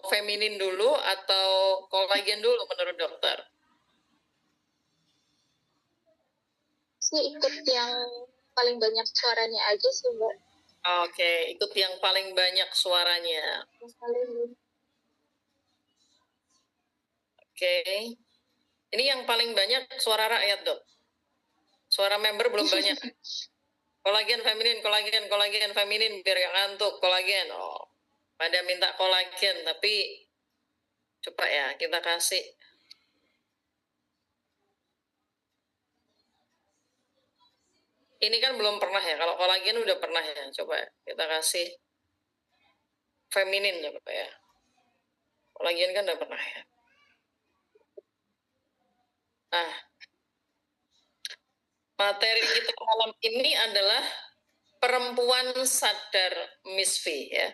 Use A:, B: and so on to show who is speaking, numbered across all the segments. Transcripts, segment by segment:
A: feminin dulu atau kolagen dulu menurut dokter?
B: Sih ikut yang paling banyak suaranya aja sih, Mbak.
A: Oke, ikut yang paling banyak suaranya. Oke. Ini yang paling banyak suara rakyat, Dok. Suara member belum banyak. Kolagen feminin, kolagen feminin biar gak ngantuk, kolagen. Oh, pada minta kolagen, tapi coba ya kita kasih. Ini kan belum pernah ya, kalau kolagen udah pernah ya. Coba kita kasih feminin coba ya. Kolagen kan udah pernah ya. Nah, materi kita malam ini adalah perempuan sadar Miss V ya.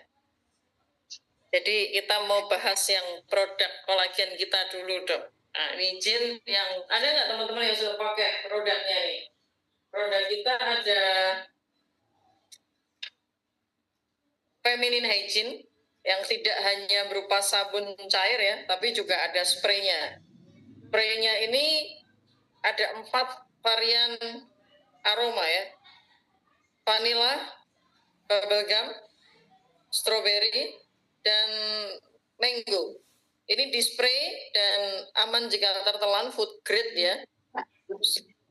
A: Jadi kita mau bahas yang produk kolagen kita dulu, Dok. Nah, ini Jin yang ada nggak teman-teman yang sudah pakai produknya nih? Produk kita ada feminine hygiene yang tidak hanya berupa sabun cair ya, tapi juga ada spraynya. Spraynya ini ada 4 varian aroma ya. Vanilla, bubblegum, strawberry, dan mango. Ini di spray dan aman jika tertelan, food grade ya.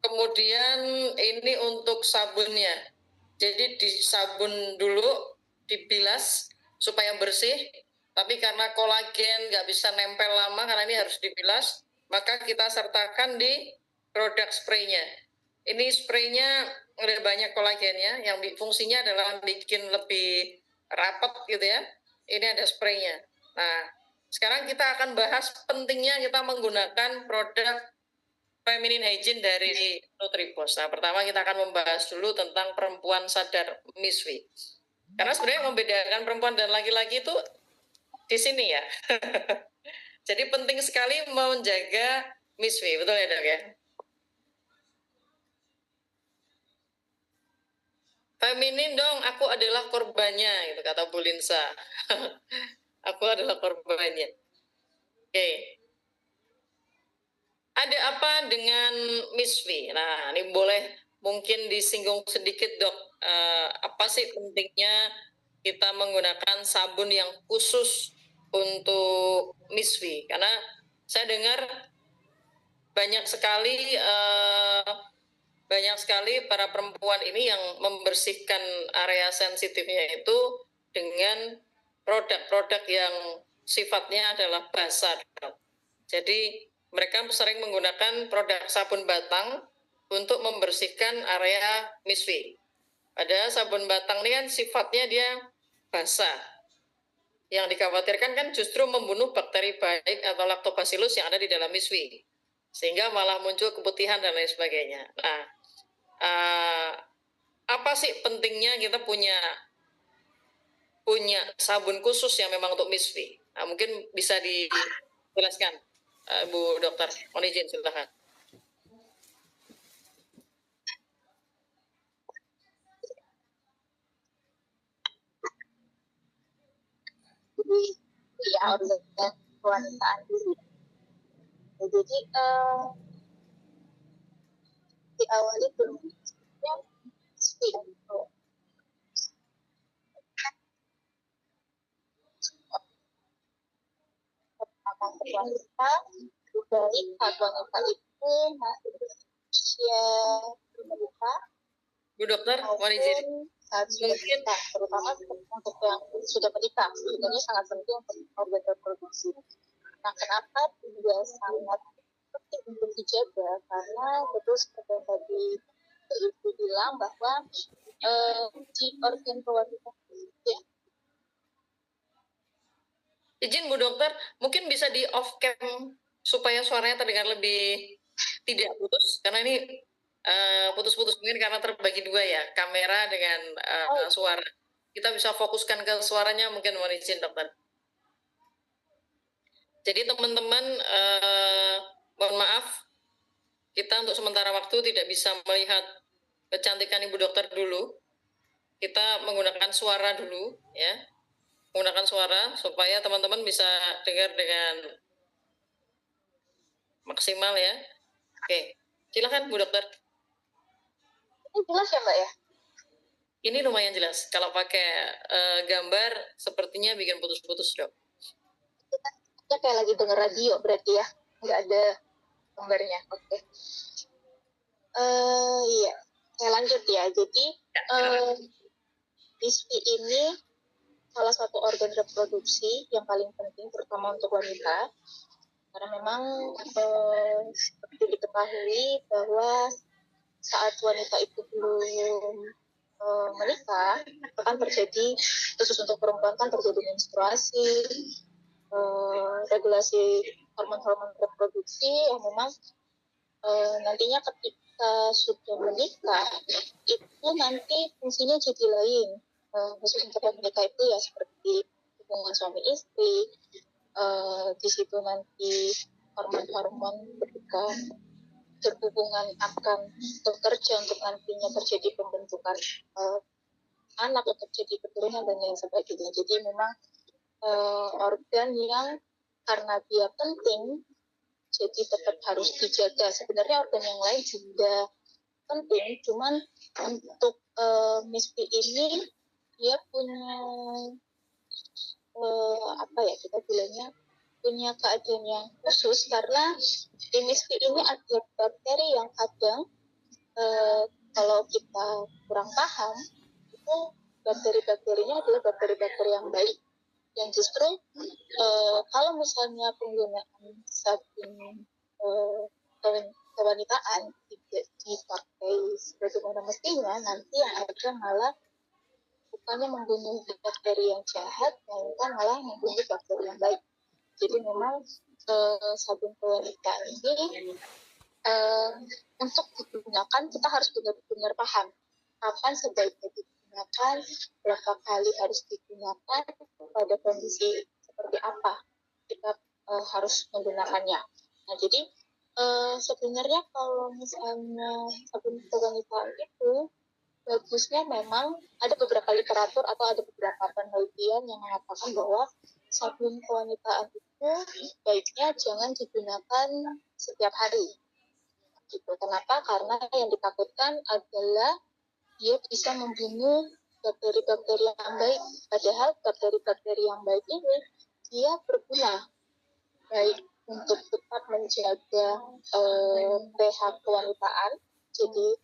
A: Kemudian ini untuk sabunnya. Jadi di sabun dulu, dibilas supaya bersih. Tapi karena kolagen nggak bisa nempel lama karena ini harus dibilas, maka kita sertakan di produk spraynya. Ini spraynya udah banyak kolagennya, yang fungsinya adalah bikin lebih rapat gitu ya. Ini ada spraynya. Nah, sekarang kita akan bahas pentingnya kita menggunakan produk feminine hygiene dari Nutribos. Nah, pertama kita akan membahas dulu tentang perempuan sadar Miss V. Karena sebenarnya membedakan perempuan dan laki-laki itu di sini ya. Jadi penting sekali menjaga Miss V, betul ya Dok ya? Feminin dong, aku adalah korbannya, gitu kata Bu Linsa. Aku adalah korbannya. Oke. Ada apa dengan Miss V? Nah, ini boleh mungkin disinggung sedikit Dok. Apa sih pentingnya kita menggunakan sabun yang khusus untuk Miss V? Karena saya dengar banyak sekali para perempuan ini yang membersihkan area sensitifnya itu dengan produk-produk yang sifatnya adalah basah. Jadi mereka sering menggunakan produk sabun batang untuk membersihkan area Miss V. Padahal sabun batang ini kan sifatnya dia basah. Yang dikhawatirkan kan justru membunuh bakteri baik atau lactobacillus yang ada di dalam Miss V. Sehingga malah muncul keputihan dan lain sebagainya. Nah, apa sih pentingnya kita punya sabun khusus yang memang untuk Miss V? Nah, mungkin bisa dijelaskan, Bu Dokter. Mohon izin, silakan.
B: Ya, organ kewanitaan. Jadi diawali dulu ya untuk wanita dari wanita itu masih usia menikah.
A: Bu Dokter, mohon izin.
B: Mungkin terutama untuk yang sudah menikah sebenarnya sangat penting untuk organ reproduksi. Nah, kenapa juga sangat penting untuk dijaga? Karena betul seperti yang tadi Ibu bilang bahwa di organ kewanitaan ya.
A: Izin Bu Dokter, mungkin bisa di off cam supaya suaranya terdengar lebih tidak putus, karena ini putus-putus mungkin karena terbagi dua ya, kamera dengan suara. Kita bisa fokuskan ke suaranya, mungkin mohon izin Dokter. Jadi teman-teman, mohon maaf, kita untuk sementara waktu tidak bisa melihat kecantikan Ibu Dokter dulu. Kita menggunakan suara dulu, ya. menggunakan suara supaya teman-teman bisa dengar dengan maksimal ya. Oke, silakan Bu Dokter.
B: Ini jelas ya Mbak ya?
A: Ini lumayan jelas. Kalau pakai gambar, sepertinya bikin putus-putus, Dok.
B: Kita kayak lagi denger radio berarti ya, nggak ada gambarnya. Oke. Iya, saya lanjut ya. Jadi MIS-P ini salah satu organ reproduksi yang paling penting, terutama untuk wanita, karena memang seperti diketahui bahwa saat wanita itu belum menikah, akan terjadi, khusus untuk perempuan kan terjadi menstruasi, regulasi hormon-hormon reproduksi yang memang nantinya ketika sudah menikah itu nanti fungsinya jadi lain. Khusus untuk menikah itu ya seperti hubungan suami istri, di situ nanti hormon-hormon ketika berhubungan akan bekerja untuk nantinya terjadi pembentukan anak, untuk terjadi keturunan dan lain sebagainya. Jadi memang organ yang karena dia penting jadi tetap harus dijaga. Sebenarnya organ yang lain juga penting, cuman untuk MIS-P ini dia punya apa ya kita bilangnya, punya keadaan yang khusus karena di MIS-P ini ada bakteri yang kadang kalau kita kurang paham itu bakteri-bakterinya adalah bakteri-bakteri yang baik, yang justru kalau misalnya penggunaan sabun kewanitaan tidak dipakai sebagaimana mestinya, nanti yang ada malah bukannya membunuh bakteri yang jahat, melainkan malah membunuh bakteri yang baik. Jadi memang sabun kewanitaan ini untuk digunakan kita harus benar-benar paham kapan sebaiknya digunakan, berapa kali harus digunakan, pada kondisi seperti apa kita harus menggunakannya. Nah, jadi sebenarnya kalau misalnya sabun kewanitaan itu bagusnya memang ada beberapa literatur atau ada beberapa penelitian yang mengatakan bahwa sabun kewanitaan itu baiknya jangan digunakan setiap hari. Gitu. Kenapa? Karena yang ditakutkan adalah dia bisa membunuh bakteri-bakteri yang baik. Padahal bakteri-bakteri yang baik ini dia berguna baik untuk tetap menjaga pH kewanitaan, jadi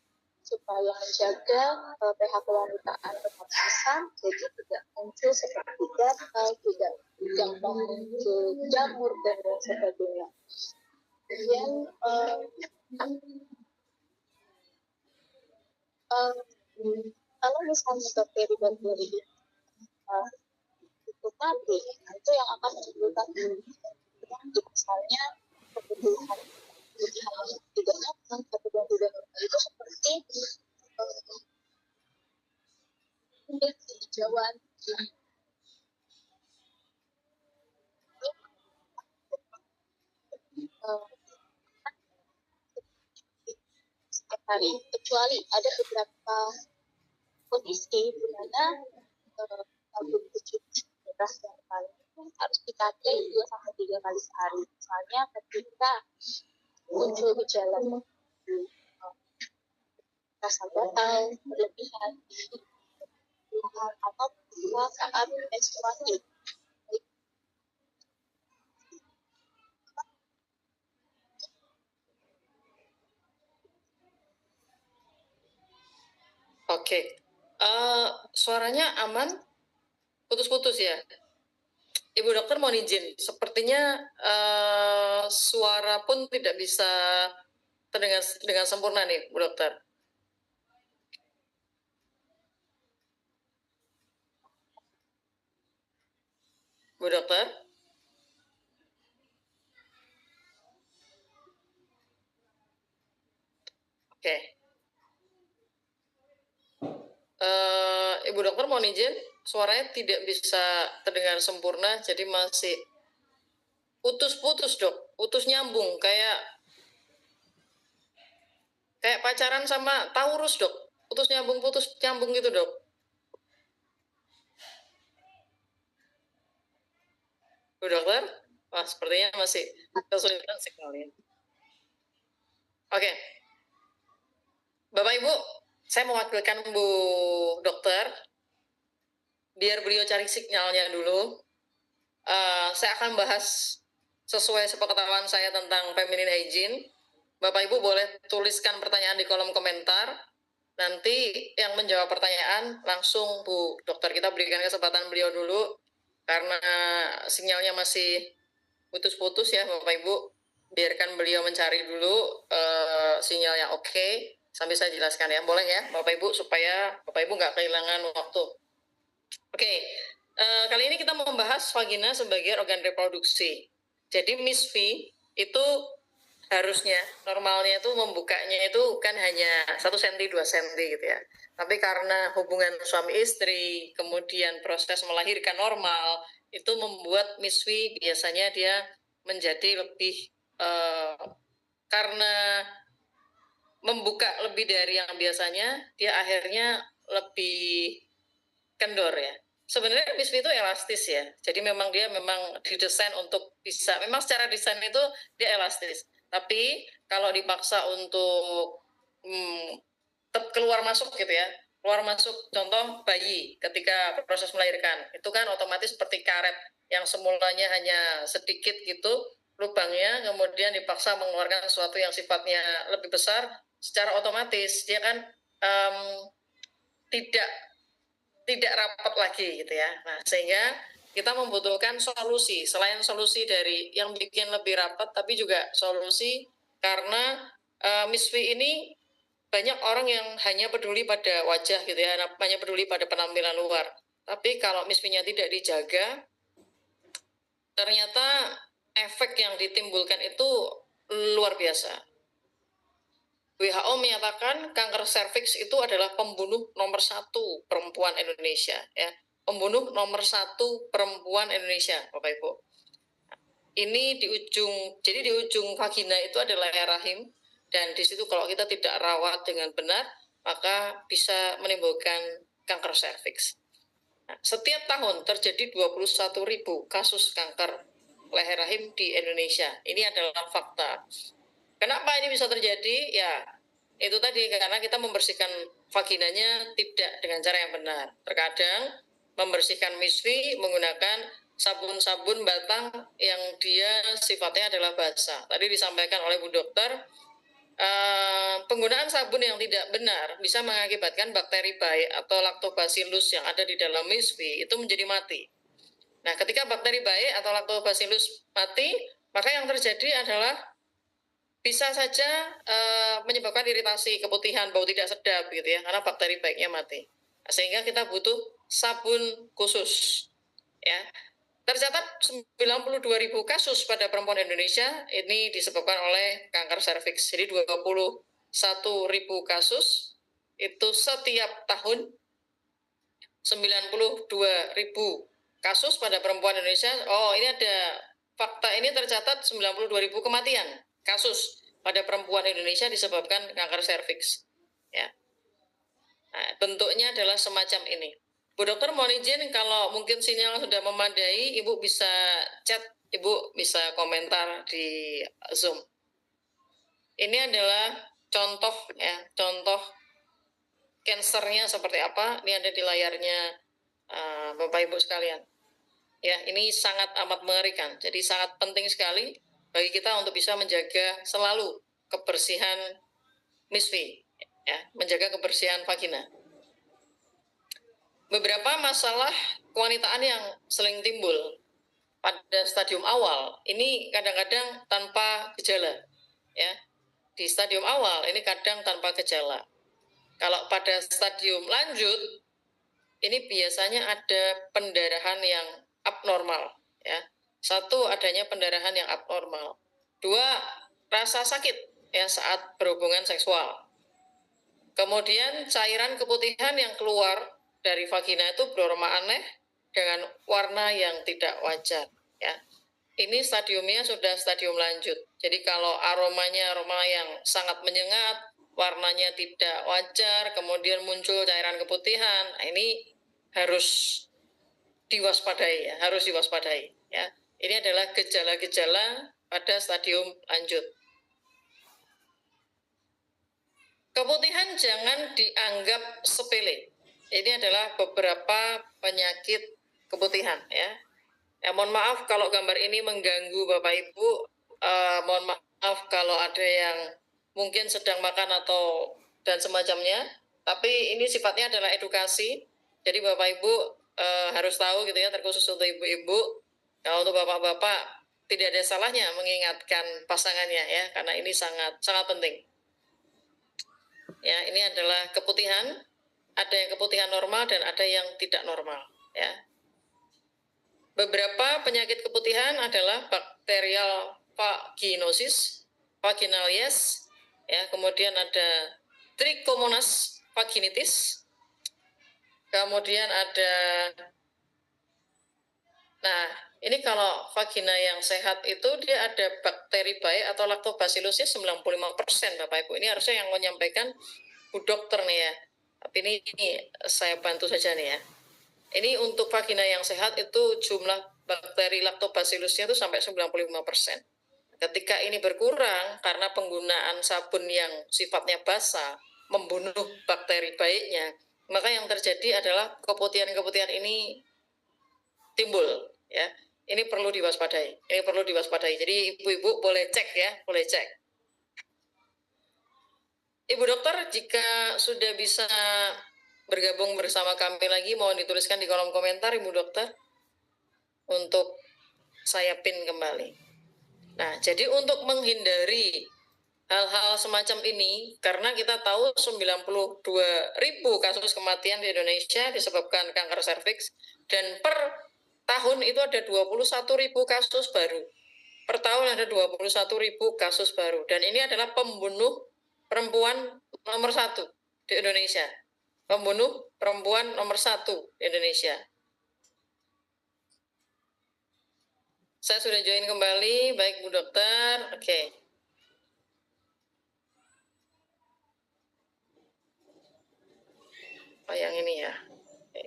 B: supaya menjaga pH kewanitaan tetap asam, jadi tidak muncul seperti gatal, tidak gampang muncul jamur dan lain sebagainya. Kemudian kalau misalnya bakteri-bakteri itu mati, itu yang akan menimbulkan misalnya kebutuhan yang tidak nyaman atau yang tidak normal itu seperti kulit hijauan setiap hari, kecuali ada beberapa kondisi di mana sabun pencuci beras yang paling harus dipakai 2-3 kali sehari. Misalnya ketika muncul gejala rasa gatal berlebihan atau saat menstruasi.
A: Oke, suaranya aman, putus-putus ya. Ibu dokter mohon izin, sepertinya suara pun tidak bisa terdengar dengan sempurna nih, Bu Dokter. Bu Dokter? Oke. Ibu Dokter mohon izin, suaranya tidak bisa terdengar sempurna, jadi masih putus-putus dok, putus nyambung, kayak pacaran sama Taurus dok, putus nyambung gitu dok. Bu Dokter? Wah, sepertinya masih kesulitan signalnya. Oke. Bapak Ibu, saya mewakilkan Bu Dokter, biar beliau cari sinyalnya dulu. Saya akan bahas sesuai sepengetahuan saya tentang feminine hygiene. Bapak Ibu boleh tuliskan pertanyaan di kolom komentar. Nanti yang menjawab pertanyaan langsung Bu Dokter. Kita berikan kesempatan beliau dulu karena sinyalnya masih putus-putus ya Bapak Ibu. Biarkan beliau mencari dulu sinyal yang oke. Sambil saya jelaskan ya. Boleh ya Bapak Ibu supaya Bapak Ibu nggak kehilangan waktu. Oke, kali ini kita membahas vagina sebagai organ reproduksi. Jadi Miss V itu harusnya normalnya itu membukanya itu kan hanya 1 cm 2 cm gitu ya. Tapi karena hubungan suami istri, kemudian proses melahirkan normal, itu membuat Miss V biasanya dia menjadi lebih karena membuka lebih dari yang biasanya, dia akhirnya lebih kendor ya. Sebenarnya Miss V itu elastis ya. Jadi memang dia memang didesain untuk bisa, memang secara desain itu dia elastis. Tapi kalau dipaksa untuk keluar masuk gitu ya, keluar masuk contoh bayi ketika proses melahirkan, itu kan otomatis seperti karet yang semulanya hanya sedikit gitu lubangnya, kemudian dipaksa mengeluarkan sesuatu yang sifatnya lebih besar, secara otomatis dia kan tidak rapat lagi gitu ya. Nah, sehingga kita membutuhkan solusi, selain solusi dari yang bikin lebih rapat, tapi juga solusi karena Miss V ini banyak orang yang hanya peduli pada wajah gitu ya, hanya peduli pada penampilan luar. Tapi kalau Miss V-nya tidak dijaga, ternyata efek yang ditimbulkan itu luar biasa. WHO menyatakan kanker serviks itu adalah pembunuh nomor 1 perempuan Indonesia, ya, pembunuh nomor 1 perempuan Indonesia, Bapak Ibu. Ini jadi di ujung vagina itu adalah leher rahim, dan di situ kalau kita tidak rawat dengan benar, maka bisa menimbulkan kanker serviks. Nah, setiap tahun terjadi 21.000 kasus kanker leher rahim di Indonesia. Ini adalah fakta. Kenapa ini bisa terjadi? Ya, itu tadi karena kita membersihkan vaginanya tidak dengan cara yang benar. Terkadang membersihkan Miss V menggunakan sabun-sabun batang yang dia sifatnya adalah basah. Tadi disampaikan oleh Bu Dokter, penggunaan sabun yang tidak benar bisa mengakibatkan bakteri baik atau lactobacillus yang ada di dalam Miss V itu menjadi mati. Nah, ketika bakteri baik atau lactobacillus mati, maka yang terjadi adalah bisa saja menyebabkan iritasi, keputihan, bau tidak sedap gitu ya, karena bakteri baiknya mati. Sehingga kita butuh sabun khusus. Ya. Tercatat 92.000 kasus pada perempuan Indonesia ini disebabkan oleh kanker serviks. Jadi 21.000 kasus itu setiap tahun, 92.000 kasus pada perempuan Indonesia. Oh, ini ada fakta, ini tercatat 92.000 kematian kasus pada perempuan Indonesia disebabkan kanker serviks. Ya. Nah, bentuknya adalah semacam ini. Bu Dokter mohon izin kalau mungkin sinyal sudah memadai, Ibu bisa chat, Ibu bisa komentar di Zoom. Ini adalah contoh ya, contoh kansernya seperti apa. Ini ada di layarnya Bapak Ibu sekalian. Ya, ini sangat amat mengerikan. Jadi sangat penting sekali bagi kita untuk bisa menjaga selalu kebersihan Miss V, ya, menjaga kebersihan vagina. Beberapa masalah kewanitaan yang sering timbul pada stadium awal ini kadang-kadang tanpa gejala, ya. Di stadium awal ini kadang tanpa gejala. Kalau pada stadium lanjut ini biasanya ada pendarahan yang abnormal, ya. Satu, adanya pendarahan yang abnormal. Dua, rasa sakit ya saat berhubungan seksual. Kemudian cairan keputihan yang keluar dari vagina itu beraroma aneh dengan warna yang tidak wajar, ya. Ini stadiumnya sudah stadium lanjut. Jadi kalau aromanya aroma yang sangat menyengat, warnanya tidak wajar, kemudian muncul cairan keputihan, nah ini harus diwaspadai ya, harus diwaspadai ya. Ini adalah gejala-gejala pada stadium lanjut. Keputihan jangan dianggap sepele. Ini adalah beberapa penyakit keputihan ya. Ya, mohon maaf kalau gambar ini mengganggu Bapak Ibu. Mohon maaf kalau ada yang mungkin sedang makan atau dan semacamnya. Tapi ini sifatnya adalah edukasi. Jadi Bapak Ibu harus tahu gitu ya, terkhusus untuk ibu-ibu. Kalau untuk bapak-bapak tidak ada salahnya mengingatkan pasangannya ya, karena ini sangat sangat penting. Ya, ini adalah keputihan. Ada yang keputihan normal dan ada yang tidak normal ya. Beberapa penyakit keputihan adalah bakterial vaginosis, vaginalias, ya, kemudian ada Trichomonas vaginitis, kemudian ada, nah ini kalau vagina yang sehat itu dia ada bakteri baik atau lactobacillusnya 95% Bapak Ibu. Ini harusnya yang menyampaikan Bu Dokter nih ya, tapi ini saya bantu saja nih ya. Ini untuk vagina yang sehat itu jumlah bakteri lactobacillusnya itu sampai 95%. Ketika ini berkurang karena penggunaan sabun yang sifatnya basah membunuh bakteri baiknya, maka yang terjadi adalah keputihan-keputihan ini timbul ya. Ini perlu diwaspadai. Ini perlu diwaspadai. Jadi ibu-ibu boleh cek ya, boleh cek. Ibu dokter, jika sudah bisa bergabung bersama kami lagi, mohon dituliskan di kolom komentar Ibu Dokter untuk saya pin kembali. Nah, jadi untuk menghindari hal-hal semacam ini, karena kita tahu 92.000 kasus kematian di Indonesia disebabkan kanker serviks, dan per tahun itu ada 21.000 kasus baru. Per tahun ada 21.000 kasus baru, dan ini adalah pembunuh perempuan nomor 1 di Indonesia. Pembunuh perempuan nomor 1 di Indonesia. Saya sudah join kembali, baik Bu Dokter. Oke. Oh, yang ini ya. Oke.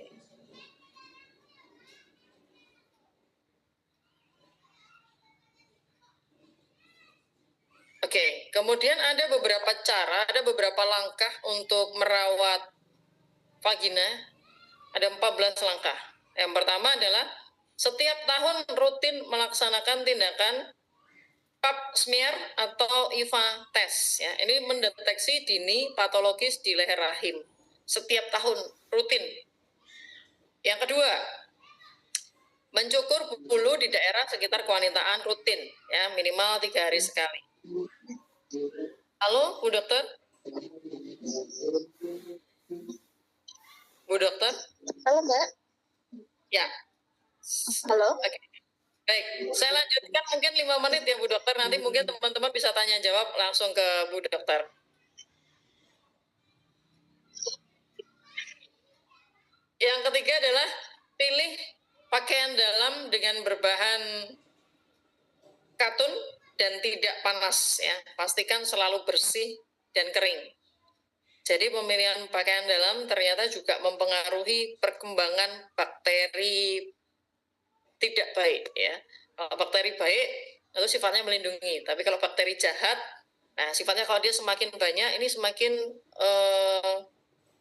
A: Oke, kemudian ada beberapa cara, ada beberapa langkah untuk merawat vagina. Ada 14 langkah. Yang pertama adalah setiap tahun rutin melaksanakan tindakan pap smear atau IVA test. Ya, ini mendeteksi dini patologis di leher rahim. Setiap tahun rutin. Yang kedua, mencukur bulu di daerah sekitar kewanitaan rutin, ya minimal 3 hari sekali. Halo, Bu Dokter? Bu Dokter?
B: Halo Mbak.
A: Ya.
B: Halo.
A: Oke. Baik, saya lanjutkan mungkin 5 menit ya Bu Dokter. Nanti mungkin teman-teman bisa tanya jawab langsung ke Bu Dokter. Yang ketiga adalah pilih pakaian dalam dengan berbahan katun dan tidak panas ya. Pastikan selalu bersih dan kering. Jadi pemilihan pakaian dalam ternyata juga mempengaruhi perkembangan bakteri tidak baik ya. Kalau bakteri baik itu sifatnya melindungi, tapi kalau bakteri jahat, nah sifatnya kalau dia semakin banyak ini semakin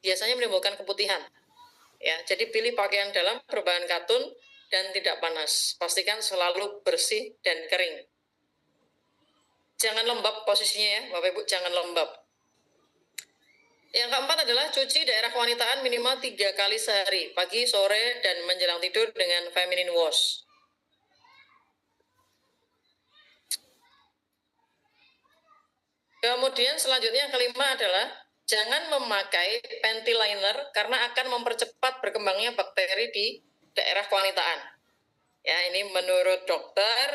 A: biasanya menimbulkan keputihan. Ya, jadi pilih pakaian dalam berbahan katun dan tidak panas. Pastikan selalu bersih dan kering. Jangan lembab posisinya ya, Bapak Ibu, jangan lembab. Yang keempat adalah cuci daerah kewanitaan minimal 3 kali sehari, pagi, sore, dan menjelang tidur dengan feminine wash. Kemudian selanjutnya yang kelima adalah jangan memakai panty liner karena akan mempercepat berkembangnya bakteri di daerah kewanitaan. Ya, ini menurut dokter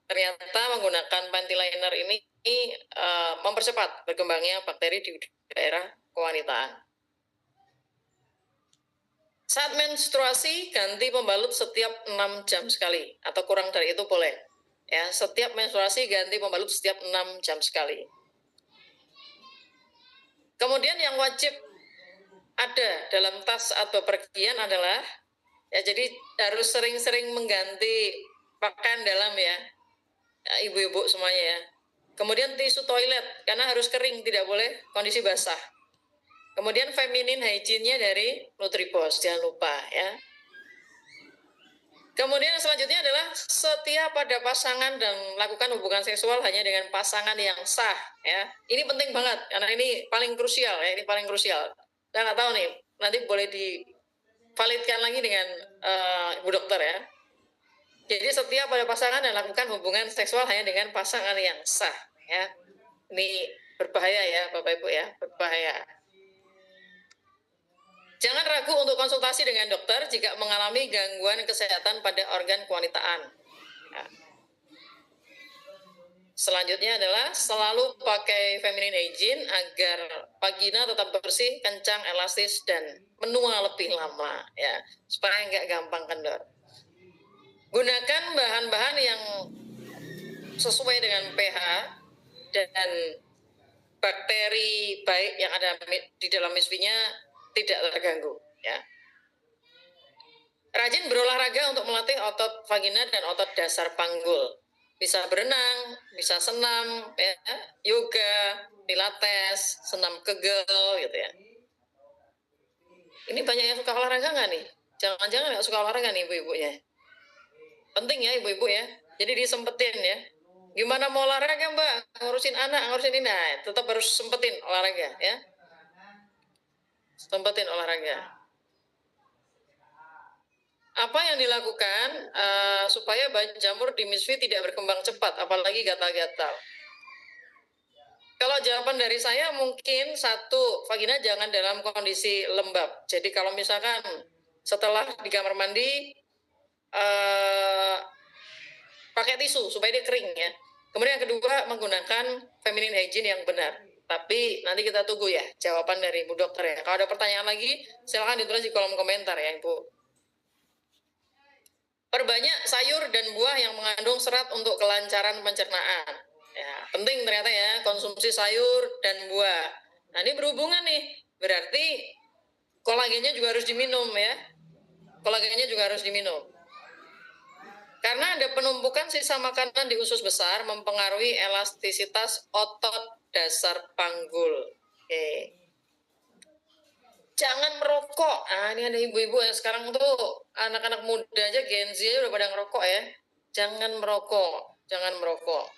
A: ternyata menggunakan panty liner ini mempercepat berkembangnya bakteri di daerah kewanitaan. Saat menstruasi ganti pembalut setiap 6 jam sekali atau kurang dari itu boleh. Ya, setiap menstruasi ganti pembalut setiap 6 jam sekali. Kemudian yang wajib ada dalam tas atau pergian adalah ya, jadi harus sering-sering mengganti pakaian dalam ya, ibu-ibu semuanya ya. Kemudian tisu toilet, karena harus kering, tidak boleh kondisi basah. Kemudian feminine hygiene-nya dari Nutribos, jangan lupa ya. Kemudian selanjutnya adalah setia pada pasangan dan lakukan hubungan seksual hanya dengan pasangan yang sah ya. Ini penting banget karena ini paling krusial ya, ini paling krusial. Saya nggak tahu nih, nanti boleh divalidkan lagi dengan Ibu Dokter ya. Jadi setia pada pasangan dan lakukan hubungan seksual hanya dengan pasangan yang sah ya. Ini berbahaya ya Bapak Ibu ya, berbahaya. Jangan ragu untuk konsultasi dengan dokter jika mengalami gangguan kesehatan pada organ kewanitaan. Ya. Selanjutnya adalah selalu pakai feminine hygiene agar vagina tetap bersih, kencang, elastis, dan menua lebih lama, ya, supaya nggak gampang kendor. Gunakan bahan-bahan yang sesuai dengan pH dan bakteri baik yang ada di dalam misfinya tidak terganggu ya. Rajin berolahraga untuk melatih otot vagina dan otot dasar panggul. Bisa berenang, bisa senam, ya, yoga, pilates, senam kegel gitu ya. Ini banyak yang suka olahraga nggak nih? Jangan-jangan nggak suka olahraga nih ibu-ibunya. Penting ya ibu-ibu ya. Jadi disempetin ya. Gimana mau olahraga mbak? Ngurusin anak, ngurusin ini. Nah, tetap harus sempetin olahraga ya. Sempetin olahraga. Apa yang dilakukan supaya jamur di misfi tidak berkembang cepat, apalagi gatal-gatal? Kalau jawaban dari saya mungkin satu, vagina jangan dalam kondisi lembab. Jadi kalau misalkan setelah di kamar mandi pakai tisu supaya dia kering ya. Kemudian yang kedua menggunakan feminine hygiene yang benar. Tapi nanti kita tunggu ya jawaban dari Ibu Dokter ya. Kalau ada pertanyaan lagi silakan ditulis di kolom komentar ya Ibu. Perbanyak sayur dan buah yang mengandung serat untuk kelancaran pencernaan. Ya, penting ternyata ya konsumsi sayur dan buah. Nah ini berhubungan nih, berarti kolagennya juga harus diminum ya. Kolagennya juga harus diminum. Karena ada penumpukan sisa makanan di usus besar mempengaruhi elastisitas otot dasar panggul. Oke. Jangan merokok. Ah, ini ada ibu-ibu yang sekarang tuh anak-anak muda aja Gen Z udah pada ngerokok ya. Jangan merokok, jangan merokok.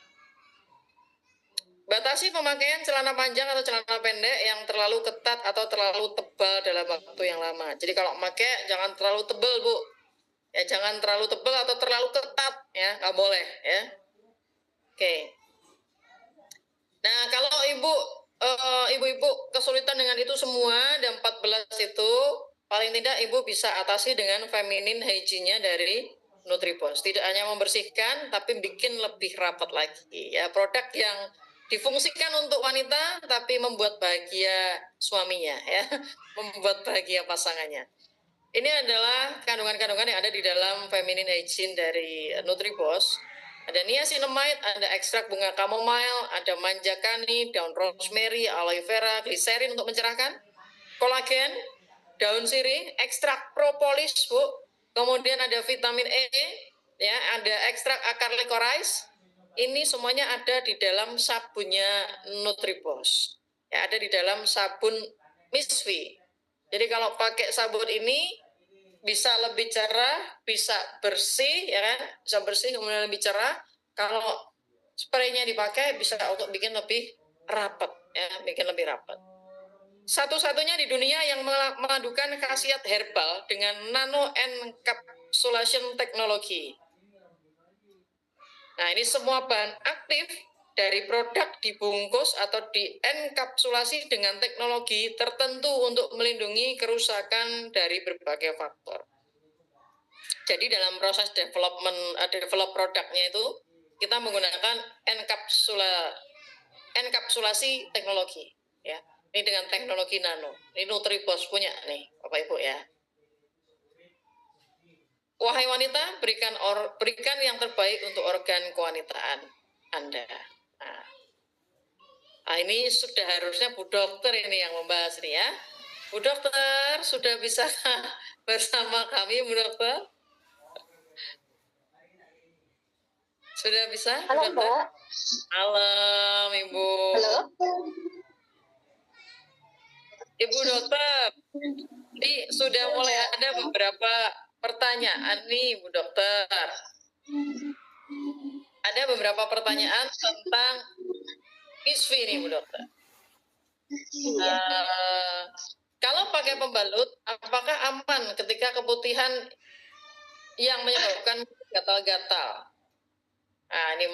A: Batasi pemakaian celana panjang atau celana pendek yang terlalu ketat atau terlalu tebal dalam waktu yang lama. Jadi kalau pakai jangan terlalu tebal Bu. Ya jangan terlalu tebal atau terlalu ketat ya, nggak boleh ya. Oke. Nah kalau ibu-ibu kesulitan dengan itu semua dan 14 itu paling tidak ibu bisa atasi dengan feminine hygiene-nya dari Nutribos. Tidak hanya membersihkan tapi bikin lebih rapat lagi ya. Produk yang difungsikan untuk wanita tapi membuat bahagia suaminya ya, membuat bahagia pasangannya. Ini adalah kandungan-kandungan yang ada di dalam feminine hygiene dari Nutribos. Ada niacinamide, ada ekstrak bunga chamomile, ada manjakani, daun rosemary, aloe vera, gliserin untuk mencerahkan, kolagen, daun sirih, ekstrak propolis, Bu. Kemudian ada vitamin E, ya, ada ekstrak akar licorice. Ini semuanya ada di dalam sabunnya Nutribos. Ya, ada di dalam sabun Misfi. Jadi kalau pakai sabun ini bisa lebih cerah, bisa bersih, ya kan? Bisa bersih kemudian lebih cerah. Kalau spraynya dipakai bisa untuk bikin lebih rapat, ya, bikin lebih rapat. Satu-satunya di dunia yang memadukan khasiat herbal dengan nano encapsulation teknologi. Nah, ini semua bahan aktif dari produk dibungkus atau dienkapsulasi dengan teknologi tertentu untuk melindungi kerusakan dari berbagai faktor. Jadi dalam proses develop produknya itu kita menggunakan enkapsulasi teknologi ya. Ini dengan teknologi nano. Ini Nutribos punya nih Bapak Ibu ya. Wahai wanita, berikan yang terbaik untuk organ kewanitaan Anda. Nah, ini sudah harusnya Bu Dokter ini yang membahas nih ya. Bu Dokter, sudah bisa bersama kami Bu Dokter? Sudah bisa,
B: Halo
A: dokter?
B: Mbak.
A: Malam, Ibu.
B: Halo.
A: Ibu dokter, jadi sudah mulai ada beberapa pertanyaan nih, Bu dokter. Ada beberapa pertanyaan tentang ISFI nih, Bu dokter. Kalau pakai pembalut, apakah aman ketika keputihan yang menyebabkan gatal-gatal? Nah, ini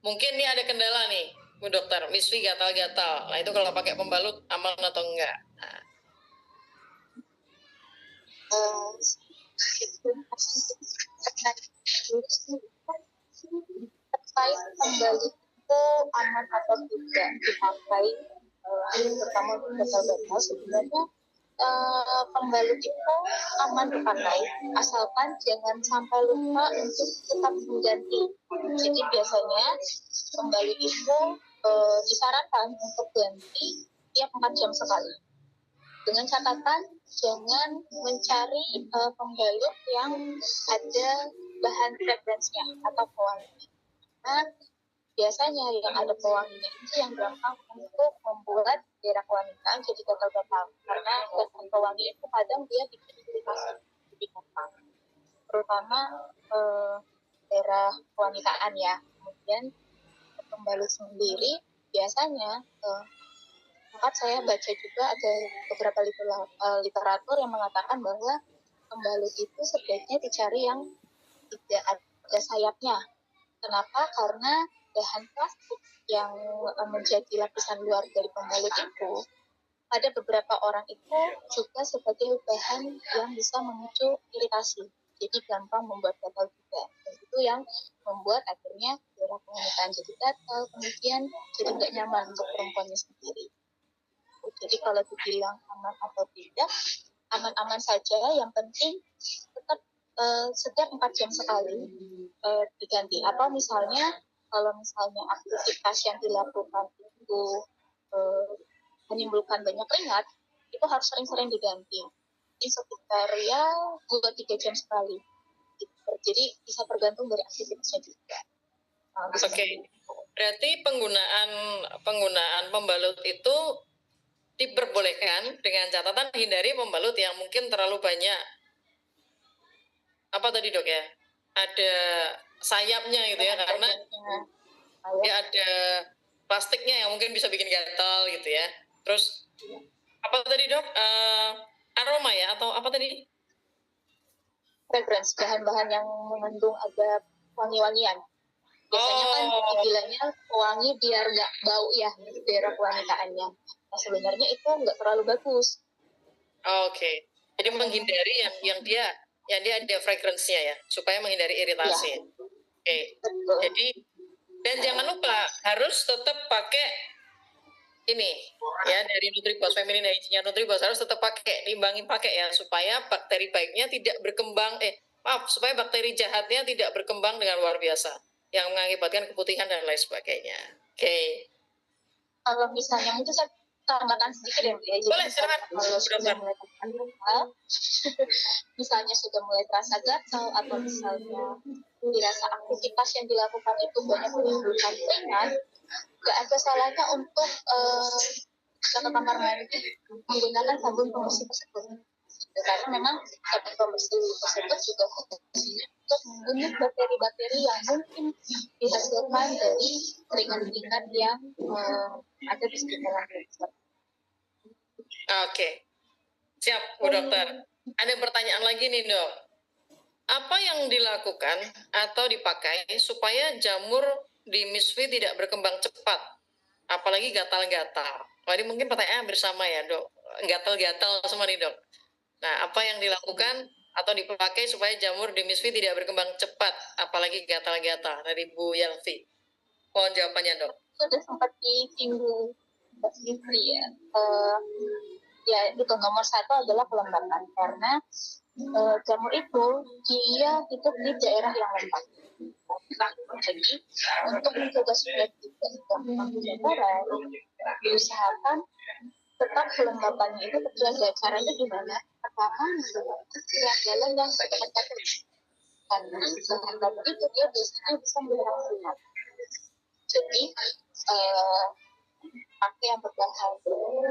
A: mungkin ini ada kendala nih, Bu dokter. ISFI gatal-gatal. Nah, itu kalau pakai pembalut aman atau enggak? Nah.
B: Terkait pembalut itu aman atau tidak dipakai, terutama untuk gatal-gatal, sebenarnya pembalut itu aman dipakai asalkan jangan sampai lupa untuk tetap mengganti. Jadi biasanya pembalut itu disarankan untuk ganti tiap 4 jam sekali. Dengan catatan jangan mencari pembalut yang ada bahan fragrance-nya atau pewangi. Karena biasanya yang ada pewanginya itu yang gampang untuk membuat daerah wanita jadi gatal-gatal. Karena bahan pewangi itu kadang dia bikin iritasi lebih gampang. Terutama daerah kewanitaan ya. Kemudian pembalut sendiri biasanya tempat saya baca juga ada beberapa literatur yang mengatakan bahwa pembalut itu sebaiknya dicari yang tidak ada sayapnya. Kenapa? Karena bahan plastik yang menjadi lapisan luar dari pembalut itu pada beberapa orang itu juga sebagai bahan yang bisa memicu iritasi. Jadi gampang membuat gatal juga. Dan itu yang membuat akhirnya daerah kewanitaan jadi gatal, kemudian jadi nggak nyaman untuk perempuannya sendiri. Jadi kalau dibilang aman atau tidak, aman-aman saja. Yang penting tetap setiap 4 jam sekali diganti. Atau misalnya kalau misalnya aktivitas yang dilakukan itu menimbulkan banyak keringat, itu harus sering-sering diganti. Ini sekitar ya 2-3 jam sekali. Jadi bisa tergantung dari aktivitasnya juga.
A: Oke. Berarti penggunaan pembalut itu diperbolehkan dengan catatan hindari pembalut yang mungkin terlalu banyak. Apa tadi dok ya? Ada sayapnya gitu ya, karena dia ada plastiknya yang mungkin bisa bikin gatal gitu ya. Terus apa tadi dok? Aroma ya atau apa tadi?
B: Fragrance, bahan-bahan yang mengandung ada wangi-wangian. Biasanya kan dibilangnya wangi biar nggak bau ya daerah kewanitaannya. Nah sebenarnya itu nggak terlalu bagus.
A: Oke. Jadi menghindari yang dia ada fragrance-nya ya, supaya menghindari iritasi. Ya. Oke. Jadi dan jangan lupa harus tetap pakai ini ya, dari Nutribos Feminine Hygiene Nutribos harus tetap pakai, nimbangin pakai ya, supaya bakteri baiknya tidak berkembang supaya bakteri jahatnya tidak berkembang dengan luar biasa yang mengakibatkan keputihan dan lain sebagainya. Oke.
B: Kalau misalnya itu saya tambahkan sedikit ya.
A: Boleh, silakan.
B: Kalau sudah mulai gatal, misalnya sudah mulai terasa gatal atau misalnya dirasa aktivitas yang dilakukan itu banyak menimbulkan keringat, nggak ada salahnya untuk ke kamar mandi menggunakan sabun pembersih tersebut. Karena memang sabun pembersih tersebut juga fungsinya untuk membunuh bakteri-bakteri yang mungkin dihasilkan dari keringat-keringat yang ada di sekitar kulit.
A: Oke, siap Bu Dokter. Ada pertanyaan lagi nih dok. Apa yang dilakukan atau dipakai supaya jamur di misfi tidak berkembang cepat, apalagi gatal-gatal? Wah, ini mungkin pertanyaan bersama ya dok, gatal-gatal semua nih dok. Nah, apa yang dilakukan atau dipakai supaya jamur di misfi tidak berkembang cepat, apalagi gatal-gatal? Dari Bu Yelvi. Mohon jawabannya dok.
B: Sudah sempat disinggung Mbak Fitri ya. Ya itu nomor 1 adalah kelembapan, karena jamur itu dia hidup di daerah yang lembab. Jadi untuk mencegah supaya tidak gampang berjalan, diusahakan tetap kelembapannya itu terjaga. Caranya gimana? Pertama, menggunakan jalan yang berdekat-dekat. karena bahan baku itu dia biasanya bisa menyerang keringat. Jadi pakai yang berbahan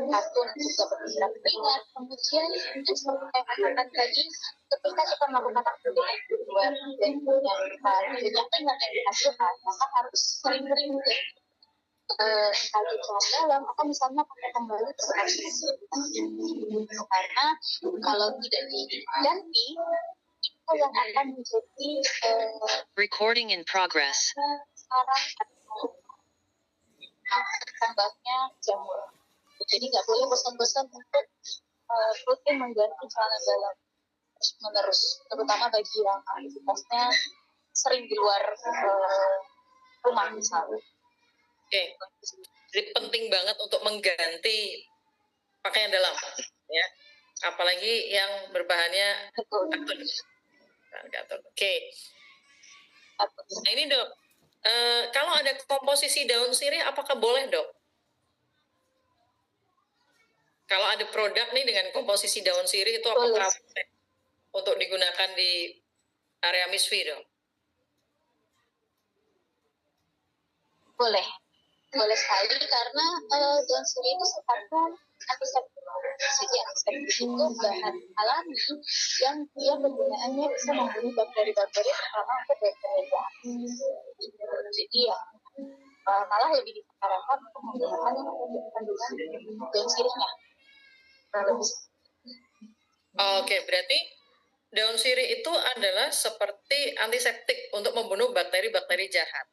B: kartun juga bergerak keringat. Kemudian seperti yang katakan tadi, ketika kita melakukan aktivitas di luar dan banyak keringat yang dihasilkan, maka harus sering-sering sekali jalan dalam atau misalnya pakai kembali berekspresi. Karena kalau tidak diganti itu yang akan menjadi
C: recording in progress.
B: Sekarang tambahnya jamur. Jadi nggak boleh bosan-bosan untuk rutin mengganti celana dalam terus menerus, terutama bagi yang aktivitasnya sering di luar rumah misalnya.
A: Oke, jadi penting banget untuk mengganti pakaian dalam, ya. Apalagi yang berbahannya katun. Oke. Nah ini dok, kalau ada komposisi daun sirih, apakah boleh dok? Kalau ada produk nih dengan komposisi daun sirih itu apakah boleh untuk digunakan di area MISFI dok?
B: Boleh sekali karena daun sirih itu sifatnya antiseptik. Jadi antiseptik itu bahan alami yang dia penggunaannya bisa membunuh bakteri-bakteri terutama untuk bakteria. Jadi ya malah lebih disarankan untuk menggunakan kandungan daun sirihnya.
A: Oke, berarti daun sirih itu adalah seperti antiseptik untuk membunuh bakteri-bakteri jahat.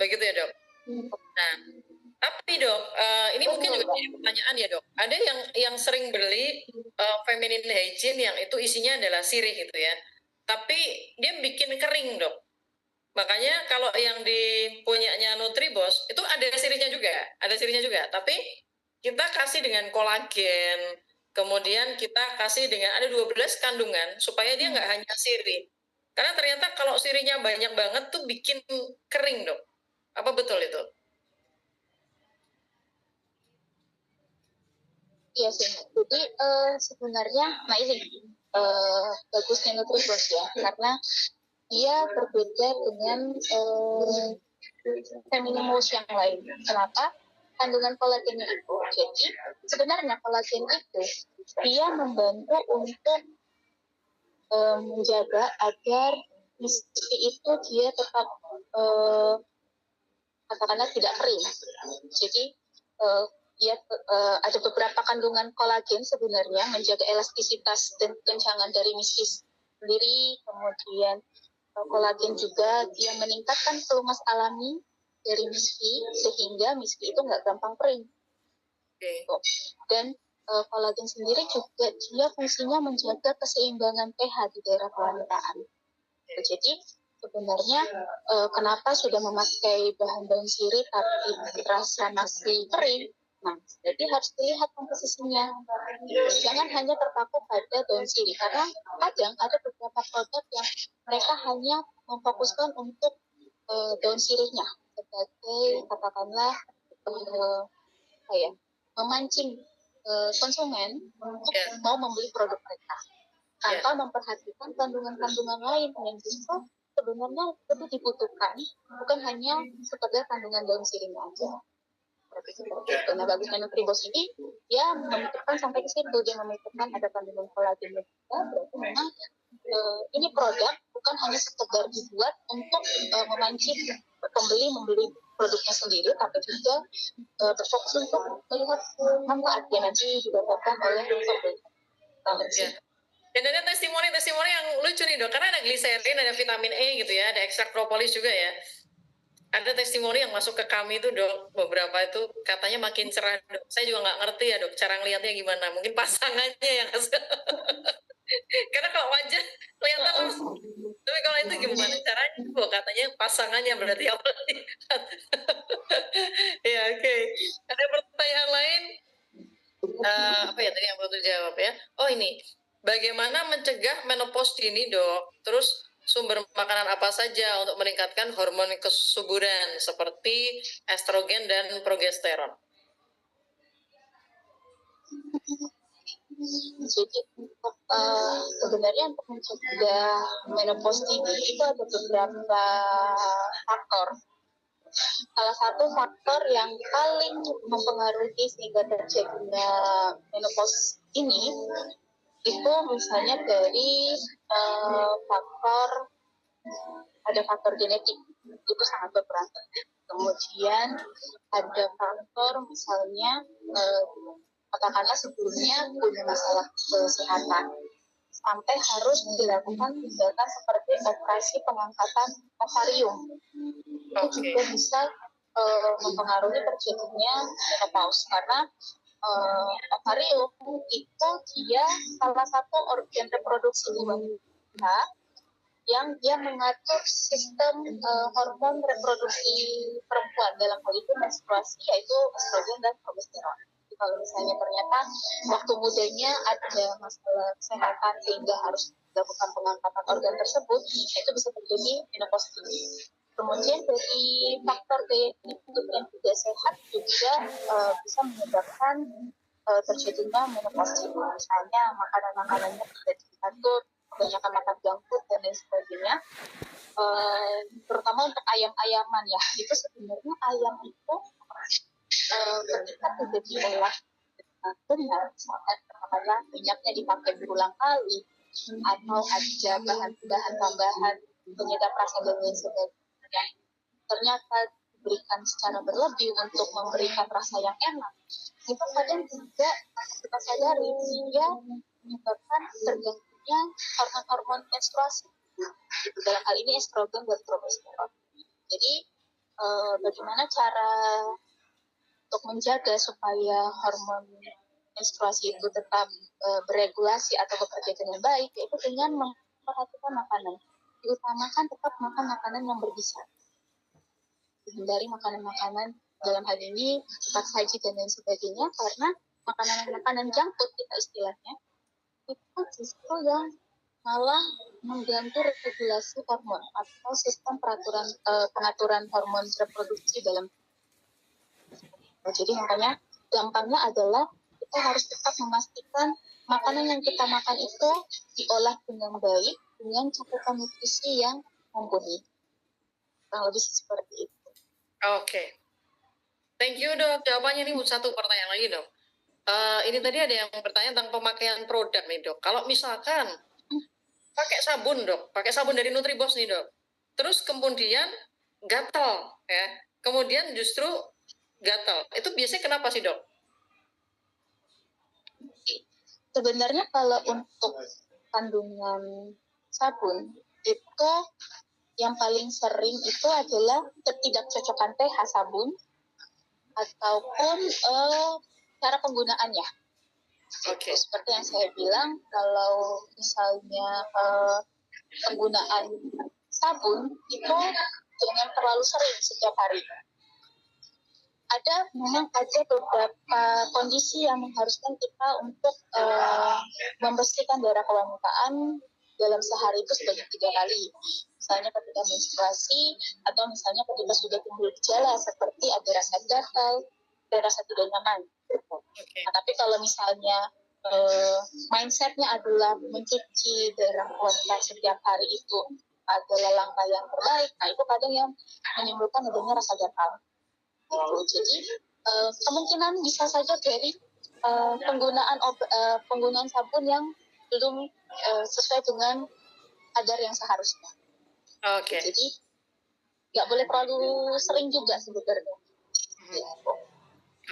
A: Begitu ya dok? Nah, tapi dok, ini mungkin juga jadi pertanyaan ya dok. Ada yang sering beli feminine hygiene yang itu isinya adalah sirih gitu ya. Tapi dia bikin kering dok. Makanya kalau yang di punyanya Nutribos itu ada sirihnya juga. Tapi kita kasih dengan kolagen, kemudian kita kasih dengan ada 12 kandungan supaya dia nggak hanya sirih. Karena ternyata kalau sirihnya banyak banget tuh bikin kering dok. Apa betul itu?
B: Iya sih. Jadi sebenarnya, nah ini bagusnya Nutribos ya, karena dia berbeda dengan Feminimals yang lain. Kenapa? Kandungan kolagennya itu. Jadi sebenarnya kolagen itu dia membantu untuk menjaga agar MISFI itu dia tetap katakanlah tidak kering. Jadi dia ada beberapa kandungan kolagen sebenarnya menjaga elastisitas dan kencangan dari MISFI sendiri. Kemudian kolagen juga dia meningkatkan pelumas alami dari MISFI sehingga MISFI itu nggak gampang kering.
A: Okay.
B: Dan kolagen sendiri juga dia fungsinya menjaga keseimbangan pH di daerah kewanitaan. Jadi sebenarnya kenapa sudah memakai bahan daun sirih tapi terasa masih kering? Nah, jadi harus dilihat komposisinya. Jangan hanya terpaku pada daun sirih karena kadang ada beberapa produk yang mereka hanya memfokuskan untuk daun sirihnya sebagai katakanlah memancing konsumen untuk mau membeli produk mereka tanpa memperhatikan kandungan-kandungan lain yang justru sebenarnya itu dibutuhkan, bukan hanya sekedar kandungan daun sirihnya aja. Nah, bagusnya Nutribos ini dia memikirkan sampai ke situ, dia memikirkan ada kandungan kolagen juga, berarti memang ini produk bukan hanya sekedar dibuat untuk memancing pembeli membeli produknya sendiri, tapi juga berfokus untuk melihat manfaat yang nanti didapatkan oleh pembeli.
A: Dan ada testimoni yang lucu nih dok, karena ada gliserin, ada vitamin E gitu ya, ada ekstrak propolis juga ya. Ada testimoni yang masuk ke kami itu dok, beberapa itu katanya makin cerah dok. Saya juga nggak ngerti ya dok, cara ngelihatnya gimana. Mungkin pasangannya yang karena kalau wajah kelihatan langsung. Tapi kalau itu gimana caranya? Oh, katanya pasangannya berarti yang ya oke. Ada pertanyaan lain? Apa ya tadi yang perlu dijawab ya? Oh ini, bagaimana mencegah menopause dini dok? Terus sumber makanan apa saja untuk meningkatkan hormon kesuburan seperti estrogen dan progesteron?
B: Jadi untuk sebenarnya untuk mencegah menopause dini itu ada beberapa faktor. Salah satu faktor yang paling mempengaruhi sehingga terjadinya menopause ini itu misalnya dari ada faktor genetik, itu sangat berperan. Kemudian ada faktor misalnya katakanlah sebelumnya punya masalah kesehatan sampai harus dilakukan tindakan seperti operasi pengangkatan ovarium. Itu juga bisa mempengaruhi terjadinya menopause karena ovarium itu dia salah satu organ reproduksi di wanita yang dia mengatur sistem hormon reproduksi perempuan, dalam hal itu menstruasi, yaitu estrogen dan progesteron. Jadi kalau misalnya ternyata waktu mudanya ada masalah kesehatan sehingga harus dilakukan pengangkatan organ tersebut, itu bisa terjadi menopause dini. Kemudian dari faktor gaya hidup yang tidak sehat juga bisa menyebabkan terjadinya menopause dini. Misalnya makanan-makanannya tidak diatur, kebanyakan makan junk food dan lain sebagainya, terutama untuk ayam-ayaman ya, itu sebenarnya ayam itu ketika tidak diolah benar, misalkan karena minyaknya dipakai berulang kali atau ada bahan-bahan tambahan penyedap rasa dan lain sebagainya, ternyata diberikan secara berlebih untuk memberikan rasa yang enak, itu kadang juga kita sadari dia menyebabkan terganggunya hormon-hormon menstruasi. Dalam hal ini estrogen dan progesteron. Jadi bagaimana cara untuk menjaga supaya hormon menstruasi itu tetap beregulasi atau bekerja dengan baik, yaitu dengan memperhatikan makanan. Diutamakan tetap makan makanan yang bergizi. Hindari makanan-makanan dalam hal ini cepat saji dan lain sebagainya, karena makanan-makanan junk food kita istilahnya itu justru yang malah mengganggu regulasi hormon atau sistem pengaturan hormon reproduksi dalam. Jadi makanya gampangnya adalah kita harus tetap memastikan makanan yang kita makan itu diolah dengan baik dengan cakupan nutrisi yang mumpuni. Kurang lebih seperti itu.
A: Oke. Thank you dok. Jawabannya ini satu pertanyaan lagi dok. Ini tadi ada yang bertanya tentang pemakaian produk nih dok. Kalau misalkan pakai sabun dok, pakai sabun dari Nutribos nih dok, terus kemudian gatal ya, kemudian justru gatal, itu biasanya kenapa sih dok?
B: Sebenarnya kalau untuk kandungan sabun itu yang paling sering itu adalah ketidakcocokan pH sabun ataupun cara penggunaannya.
A: Oke.
B: Seperti yang saya bilang, kalau misalnya penggunaan sabun itu jangan terlalu sering setiap hari. Memang ada beberapa kondisi yang mengharuskan kita untuk membersihkan daerah kewanitaan dalam sehari itu sebanyak 3 kali. Misalnya ketika menstruasi, atau misalnya ketika sudah timbul gejala seperti ada rasa gatal, ada rasa tidak nyaman.
A: Okay.
B: Nah, tapi kalau misalnya mindsetnya adalah mencuci daerah kewanitaan setiap hari itu adalah langkah yang terbaik, nah itu kadang yang menimbulkan adanya rasa gatal. Jadi kemungkinan bisa saja dari penggunaan sabun yang belum sesuai dengan kadar yang seharusnya.
A: Oke.
B: Jadi nggak boleh terlalu sering juga sebenarnya.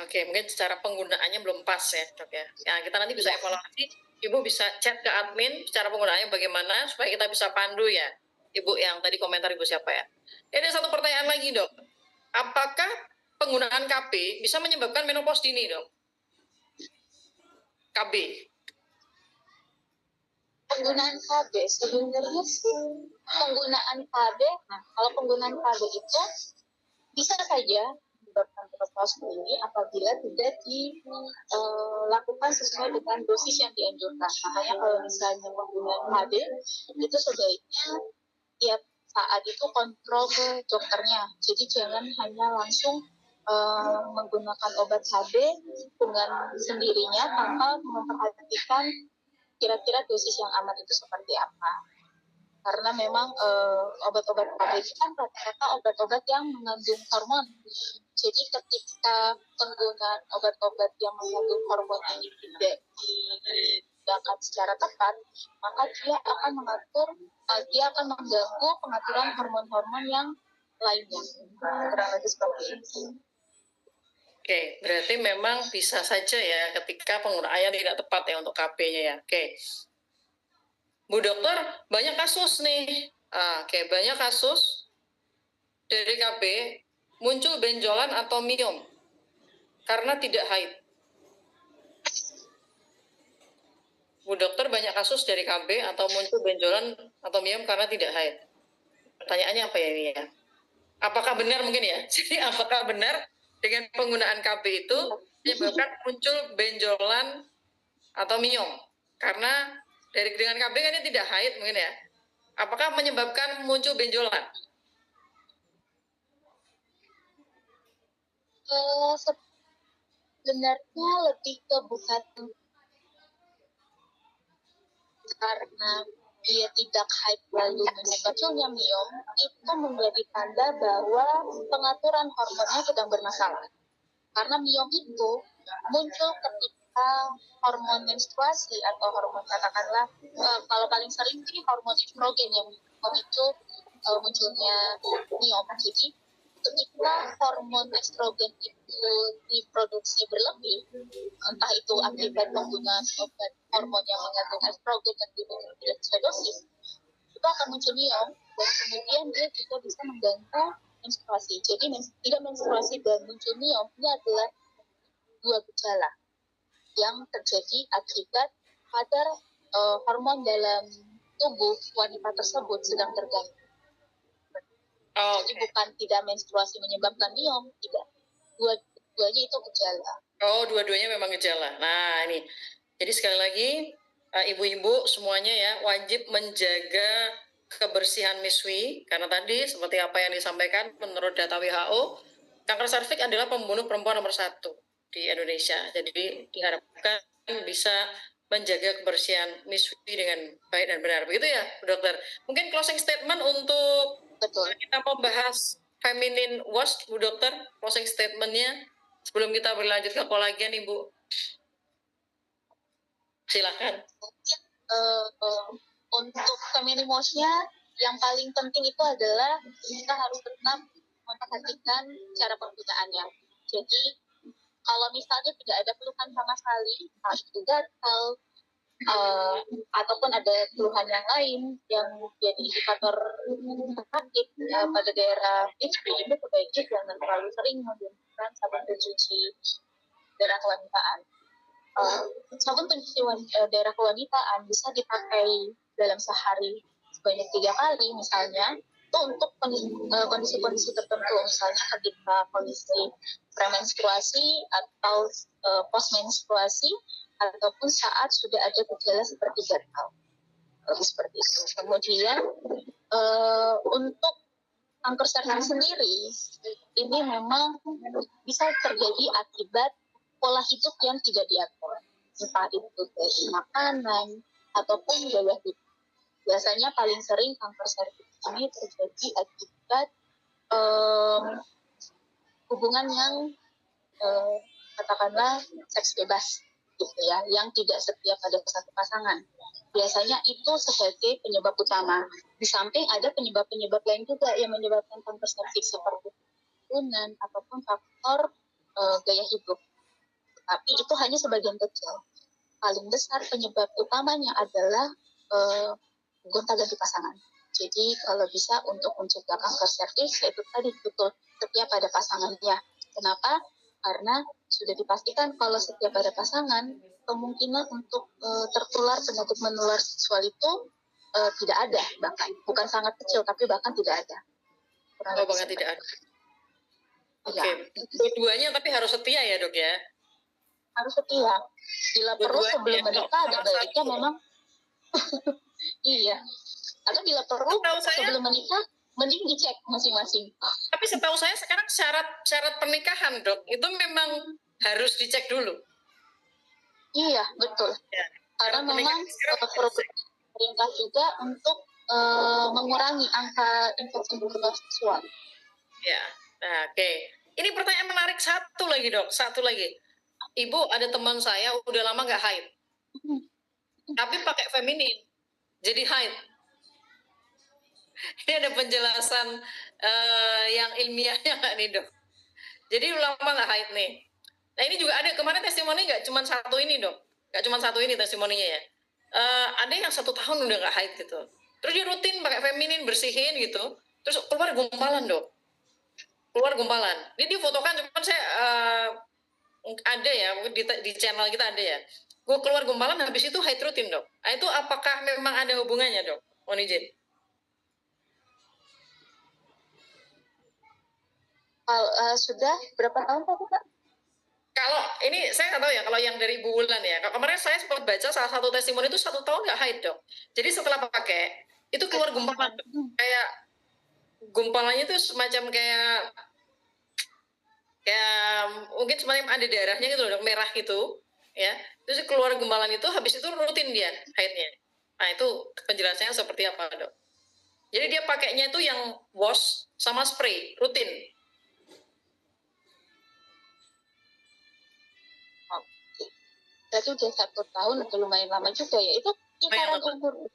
A: Oke, mungkin secara penggunaannya belum pas ya dok ya. Ya kita nanti bisa evaluasi. Ibu bisa chat ke admin cara penggunaannya bagaimana supaya kita bisa pandu ya. Ibu yang tadi komentar ibu siapa ya. Ini satu pertanyaan lagi dok. Apakah penggunaan KB bisa menyebabkan menopause dini dok? KB.
B: Penggunaan KB sebenarnya sih kalau penggunaan KB itu bisa saja menyebabkan menopause dini apabila tidak dilakukan sesuai dengan dosis yang dianjurkan. Makanya kalau misalnya penggunaan KB itu sebaiknya tiap saat itu kontrol ke dokternya. Jadi jangan hanya langsung menggunakan obat HB dengan sendirinya tanpa memperhatikan kira-kira dosis yang aman itu seperti apa. Karena memang obat-obat HB itu kan rata-rata obat-obat yang mengandung hormon. Jadi ketika penggunaan obat-obat yang mengandung hormon ini tidak digunakan secara tepat, maka dia akan mengganggu pengaturan hormon-hormon yang lainnya. Kurang lebih seperti itu.
A: Oke, berarti memang bisa saja ya ketika penggunaannya tidak tepat ya untuk KB-nya ya. Oke, Bu Dokter, banyak kasus nih. Banyak kasus dari KB muncul benjolan atau miom karena tidak haid. Bu Dokter, banyak kasus dari KB atau muncul benjolan atau miom karena tidak haid. Pertanyaannya apa ya ini ya? Apakah benar mungkin ya? Jadi apakah benar dengan penggunaan KB itu menyebabkan muncul benjolan atau miom? Karena dengan KB kan ini tidak haid mungkin ya. Apakah menyebabkan muncul benjolan?
B: Sebenarnya lebih ke bukan karena dia tidak haid lalu munculnya miom, itu menjadi tanda bahwa pengaturan hormonnya sedang bermasalah. Karena miom itu muncul ketika hormon menstruasi atau hormon katakanlah kalau paling sering sih hormon estrogen yang memicu munculnya miom. Jadi ketika hormon estrogen itu diproduksi berlebih, entah itu akibat penggunaan obat hormon yang mengandung estrogen dan tidak sesuai dosis, itu akan muncul miom dan kemudian dia juga bisa mengganggu menstruasi. Jadi tidak menstruasi dan muncul miom ini adalah dua gejala yang terjadi akibat kadar hormon dalam tubuh wanita tersebut sedang terganggu. Jadi bukan tidak menstruasi menyebabkan miom, tidak. Dua-duanya itu gejala.
A: Dua-duanya memang gejala. Nah, ini. Jadi sekali lagi, ibu-ibu semuanya ya wajib menjaga kebersihan miswi, karena tadi seperti apa yang disampaikan menurut data WHO, kanker serviks adalah pembunuh perempuan nomor 1 di Indonesia. Jadi diharapkan bisa menjaga kebersihan miswi dengan baik dan benar. Begitu ya, Bu Dokter. Mungkin closing statement untuk kita mau bahas feminine wash, Bu Dokter, closing statement-nya sebelum kita berlanjut ke kolagen, Ibu. Silakan.
B: Untuk feminine wash-nya yang paling penting itu adalah kita harus tetap memperhatikan cara penggunaannya. Jadi kalau misalnya tidak ada keluhan sama sekali, itu gatal, ataupun ada keluhan yang lain yang jadi indikator sakit pada daerah HP, itu sebaiknya jangan terlalu sering menggunakan sabun pencuci daerah kewanitaan. Sabun pencuci daerah kewanitaan bisa dipakai dalam sehari sebanyak 3 kali misalnya, itu untuk kondisi-kondisi tertentu, misalnya ketika kondisi premenstruasi atau postmenstruasi, ataupun saat sudah ada gejala seperti gatal. Seperti itu. Kemudian untuk kanker serviks sendiri, ini memang bisa terjadi akibat pola hidup yang tidak diatur. Entah itu dari makanan ataupun gaya hidup. Biasanya paling sering kanker serviks ini terjadi akibat hubungan yang katakanlah seks bebas, gitu ya, yang tidak setia pada satu pasangan. Biasanya itu sebagai penyebab utama. Di samping ada penyebab-penyebab lain juga yang menyebabkan kanker serviks seperti keturunan ataupun faktor gaya hidup. Tapi itu hanya sebagian kecil. Paling besar penyebab utamanya adalah gonta-ganti pasangan. Jadi kalau bisa untuk mencegah kanker serviks, itu tadi betul setia pada pasangannya. Kenapa? Karena sudah dipastikan kalau setia pada pasangan, kemungkinan untuk tertular penyakit menular seksual itu tidak ada, bahkan bukan sangat kecil, tapi bahkan tidak ada.
A: Bahkan tidak ada. Oke. Dua-duanya tapi harus setia ya, Dok ya?
B: Harus setia. Bila perlu sebelum menikah ada baiknya memang iya. Atau bila perlu sebelum menikah mending dicek masing-masing.
A: Tapi setahu saya sekarang syarat pernikahan, Dok, itu memang harus dicek dulu.
B: Iya, betul.
A: Ya.
B: Karena memang pemerintah juga untuk mengurangi angka infeksi seksual.
A: Ya, nah, oke. Ini pertanyaan menarik satu lagi, Dok. Satu lagi. Ibu, ada teman saya udah lama nggak haid, tapi pakai feminin, jadi haid. Ini ada penjelasan yang ilmiahnya nggak nih, Dok? Jadi lama nggak haid nih. Nah, ini juga ada kemarin testimoni, nggak cuma satu ini, Dok. Nggak cuma satu ini testimoninya ya. Ada yang 1 tahun udah nggak haid gitu. Terus dia rutin pakai feminin, bersihin gitu. Terus keluar gumpalan, Dok. Keluar gumpalan. Ini difotokan, cuman saya ada ya, mungkin di channel kita ada ya. Gue keluar gumpalan, habis itu haid rutin, Dok. Nah, itu apakah memang ada hubungannya, Dok? Mohon izin.
B: Sudah berapa tahun tadi, Kak?
A: Kalau ini saya nggak tahu ya, kalau yang dari Bu Wulan ya. Kemarin saya sempat baca salah satu testimoni itu 1 tahun nggak haid, Dok. Jadi setelah pakai itu keluar gumpalan, Dok. Kayak gumpalannya itu semacam kayak mungkin semacam ada darahnya gitu loh, Dok, merah gitu ya. Terus keluar gumpalan itu, habis itu rutin dia haidnya. Nah, itu penjelasannya seperti apa, Dok? Jadi dia pakainya itu yang wash sama spray rutin.
B: Berarti udah 1 tahun, udah lumayan lama juga ya. Itu kisaran umur